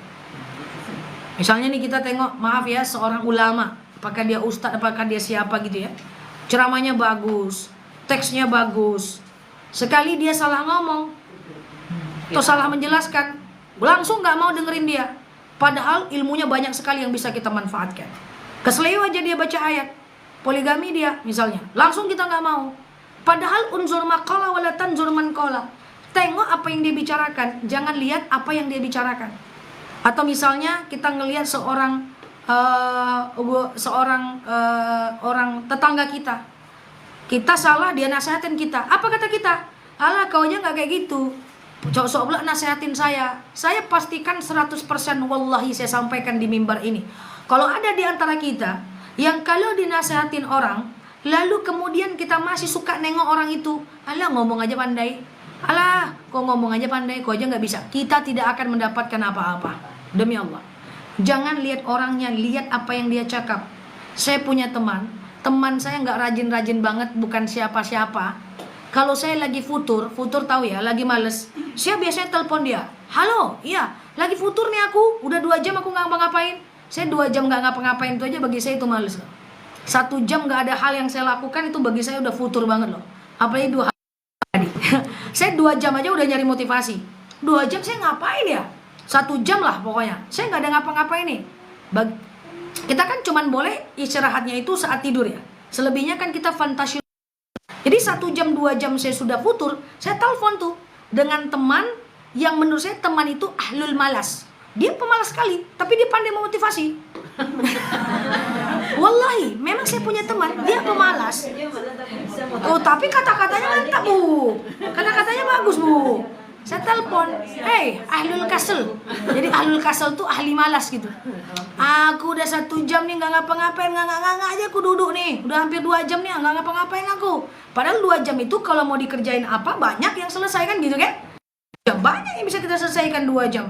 Misalnya nih kita tengok, maaf ya, seorang ulama, apakah dia ustadz, apakah dia siapa gitu ya, ceramahnya bagus, teksnya bagus, sekali dia salah ngomong atau salah menjelaskan, langsung nggak mau dengerin dia. Padahal ilmunya banyak sekali yang bisa kita manfaatkan. Keseleo aja dia baca ayat poligami dia misalnya, langsung kita nggak mau. Padahal unzur maqala wala tanzur man qala. Tengok apa yang dia bicarakan, jangan lihat apa yang dia bicarakan. Atau misalnya kita ngelihat seorang orang tetangga kita salah, dia nasihatin kita. Apa kata kita? Alah, kau aja nggak kayak gitu. Sok-sok pula nasihatin saya. Saya pastikan 100% wallahi saya sampaikan di mimbar ini. Kalau ada di antara kita yang kalau dinasihatin orang, lalu kemudian kita masih suka nengok orang itu, alah ngomong aja pandai. Alah, kok ngomong aja pandai, kau aja nggak bisa. Kita tidak akan mendapatkan apa-apa. Demi Allah, jangan lihat orangnya, lihat apa yang dia cakap. Saya punya teman saya nggak rajin-rajin banget, bukan siapa-siapa. Kalau saya lagi futur tahu ya, lagi males, saya biasanya telepon dia. Halo, iya, lagi futur nih aku, udah 2 jam aku nggak ngapa-ngapain. Saya 2 jam nggak ngapa-ngapain itu aja bagi saya itu males loh. 1 jam nggak ada hal yang saya lakukan itu bagi saya udah futur banget loh. Apalagi 2 hari. Saya 2 jam aja udah nyari motivasi. 2 jam saya ngapain ya? 1 jam lah pokoknya. Saya nggak ada ngapa-ngapain nih. Kita kan cuman boleh istirahatnya itu saat tidur ya. Selebihnya kan kita fantasi. Jadi 1 jam 2 jam saya sudah futur, saya telepon tuh dengan teman yang menurut saya teman itu ahlul malas. Dia pemalas sekali, tapi dia pandai memotivasi. Wallahi, memang saya punya teman, dia pemalas. Oh, tapi kata-katanya mantap, Bu. Kata-katanya bagus, Bu. Saya telepon, hey, ahlul kasel. Jadi ahlul kasel tuh ahli malas gitu. Aku udah 1 jam nih nggak ngapa-ngapain, nggak aja aku duduk nih. Udah hampir 2 jam nih nggak ngapa-ngapain aku. Padahal 2 jam itu kalau mau dikerjain apa banyak yang selesai kan gitu kan? Banyak yang bisa kita selesaikan 2 jam.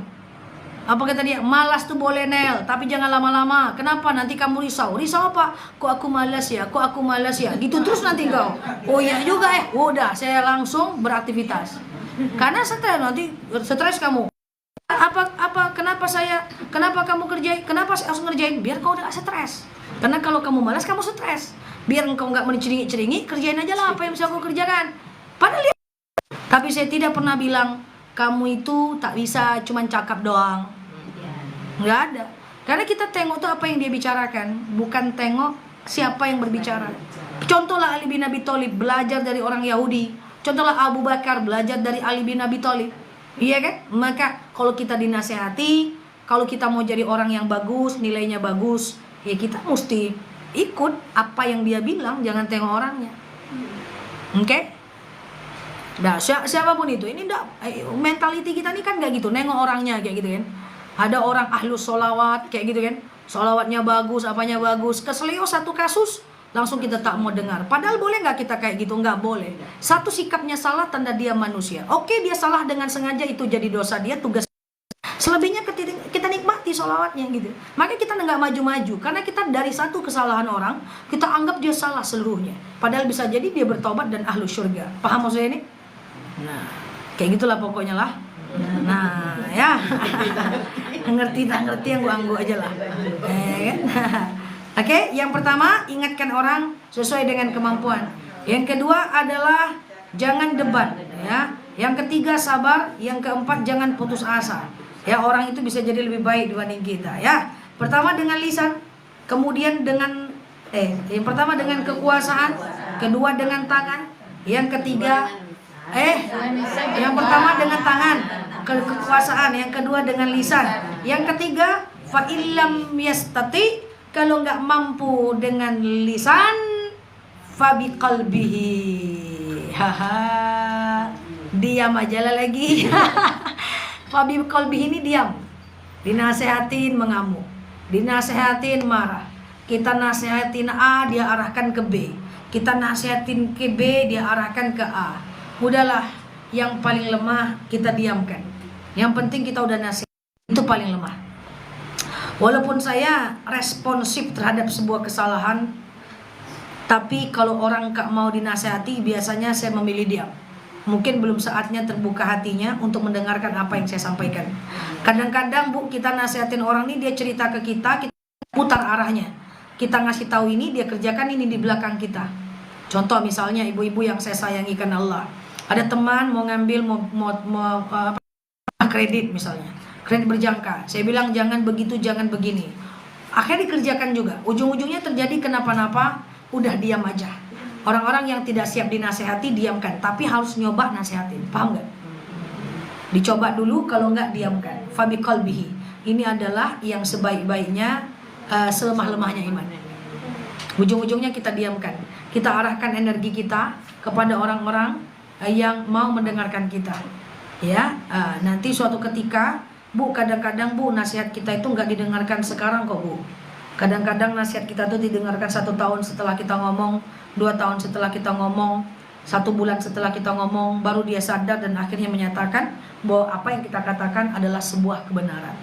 Apa kata dia? Malas tuh boleh Nel, tapi jangan lama-lama. Kenapa? Nanti kamu risau. Risau apa? Kok aku malas ya? Kok aku malas ya? Gitu terus nanti kau. Oh iya juga ya. Udah, saya langsung beraktivitas. Karena stres kamu. Kenapa kamu kerjain? Kenapa saya harus ngerjain? Biar kau udah stres. Karena kalau kamu malas, kamu stres. Biar engkau nggak menceringi-ceringi, kerjain aja lah apa yang bisa kau kerjakan. Padahal tapi saya tidak pernah bilang kamu itu tak bisa, cuman cakap doang. Nggak ada. Karena kita tengok tuh apa yang dia bicarakan, bukan tengok siapa yang berbicara. Contohlah Ali bin Abi Thalib belajar dari orang Yahudi. Contohlah Abu Bakar belajar dari Ali bin Abi Thalib. Iya kan? Maka kalau kita dinasehati, kalau kita mau jadi orang yang bagus, nilainya bagus, ya kita mesti ikut apa yang dia bilang, jangan tengok orangnya. Oke? Nah, siapapun itu, ini mentality kita ini kan gak gitu, nengok orangnya kayak gitu kan. Ada orang ahlus sholawat kayak gitu kan, sholawatnya bagus, apanya bagus, keselio satu kasus, langsung kita tak mau dengar. Padahal boleh nggak kita kayak gitu? Nggak boleh. Satu sikapnya salah, tanda dia manusia. Oke, dia salah dengan sengaja, itu jadi dosa dia, tugas. Selebihnya kita nikmati sholawatnya gitu. Makanya kita nggak maju-maju, karena kita dari satu kesalahan orang, kita anggap dia salah seluruhnya. Padahal bisa jadi dia bertobat dan ahlu syurga. Paham maksudnya ini? Nah, kayak gitulah pokoknya lah. Nah, ya. Ngerti tak ngerti yang gua anggu aja lah. Kan? Oke, yang pertama ingatkan orang sesuai dengan kemampuan. Yang kedua adalah jangan debat, ya. Yang ketiga sabar, yang keempat jangan putus asa. Ya, orang itu bisa jadi lebih baik dibanding kita, ya. Pertama dengan lisan, kemudian dengan yang pertama dengan kekuasaan, kedua dengan tangan, yang ketiga yang pertama dengan tangan, kekuasaan, yang kedua dengan lisan, yang ketiga fa illam yastati, kalau nggak mampu dengan lisan, fabi qalbihi. Haha, diam aja lah lagi. Fabi qalbihi ini diam. Dinasehatin mengamuk, dinasehatin marah. Kita nasehatin A, dia arahkan ke B. Kita nasehatin ke B, dia arahkan ke A. Udahlah, yang paling lemah kita diamkan. Yang penting kita udah nasihat, itu paling lemah. Walaupun saya responsif terhadap sebuah kesalahan, tapi kalau orang gak mau dinasehati, biasanya saya memilih diam. Mungkin belum saatnya terbuka hatinya untuk mendengarkan apa yang saya sampaikan. Kadang-kadang Bu, kita nasihatin orang ini, dia cerita ke kita putar arahnya. Kita ngasih tahu ini, dia kerjakan ini di belakang kita. Contoh misalnya ibu-ibu yang saya sayangi karena Allah. Ada teman mau ngambil kredit misalnya, kredit berjangka. Saya bilang jangan begitu, jangan begini. Akhirnya dikerjakan juga. Ujung-ujungnya terjadi kenapa-napa, udah diam aja. Orang-orang yang tidak siap dinasehati, diamkan. Tapi harus nyoba nasehatin. Paham gak? Dicoba dulu, kalau nggak diamkan. Fabi qalbihi. Ini adalah yang sebaik-baiknya, selemah-lemahnya iman. Ujung-ujungnya kita diamkan. Kita arahkan energi kita kepada orang-orang yang mau mendengarkan kita. Ya, nanti suatu ketika, Bu, kadang-kadang Bu, nasihat kita itu nggak didengarkan sekarang kok Bu. Kadang-kadang nasihat kita tuh didengarkan 1 tahun setelah kita ngomong, 2 tahun setelah kita ngomong, 1 bulan setelah kita ngomong, baru dia sadar dan akhirnya menyatakan bahwa apa yang kita katakan adalah sebuah kebenaran.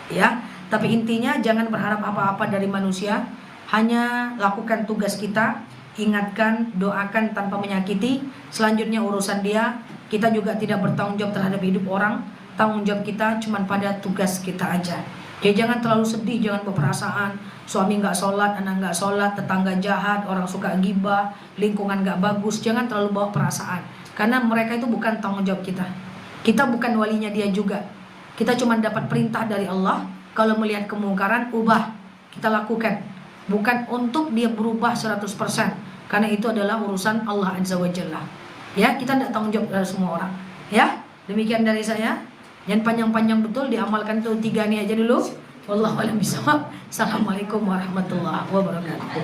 Ya, tapi intinya jangan berharap apa-apa dari manusia, hanya lakukan tugas kita, ingatkan, doakan tanpa menyakiti. Selanjutnya urusan dia. Kita juga tidak bertanggung jawab terhadap hidup orang. Tanggung jawab kita cuma pada tugas kita aja. Ya, jangan terlalu sedih, jangan berperasaan. Suami nggak sholat, anak nggak sholat, tetangga jahat, orang suka gibah, lingkungan nggak bagus. Jangan terlalu bawa perasaan, karena mereka itu bukan tanggung jawab kita. Kita bukan walinya dia juga. Kita cuma dapat perintah dari Allah. Kalau melihat kemungkaran, ubah, kita lakukan. Bukan untuk dia berubah 100%, karena itu adalah urusan Allah Azza wa Jalla. Ya, kita tidak tanggung jawab dari semua orang. Ya, demikian dari saya. Jangan panjang-panjang betul, diamalkan tuh 3 ini aja dulu. Wallahu a'lam bishawab. Assalamualaikum warahmatullahi wabarakatuh.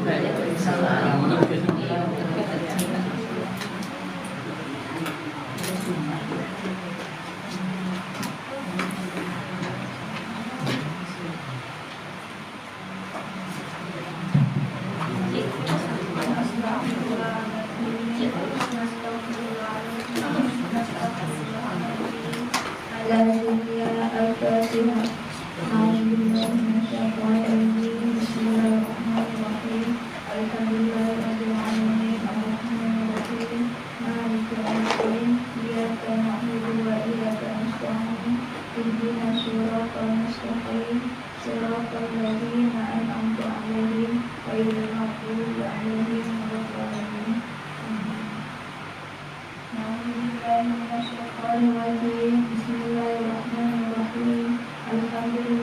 Bismillahirrahmanirrahim. Alhamdulillah.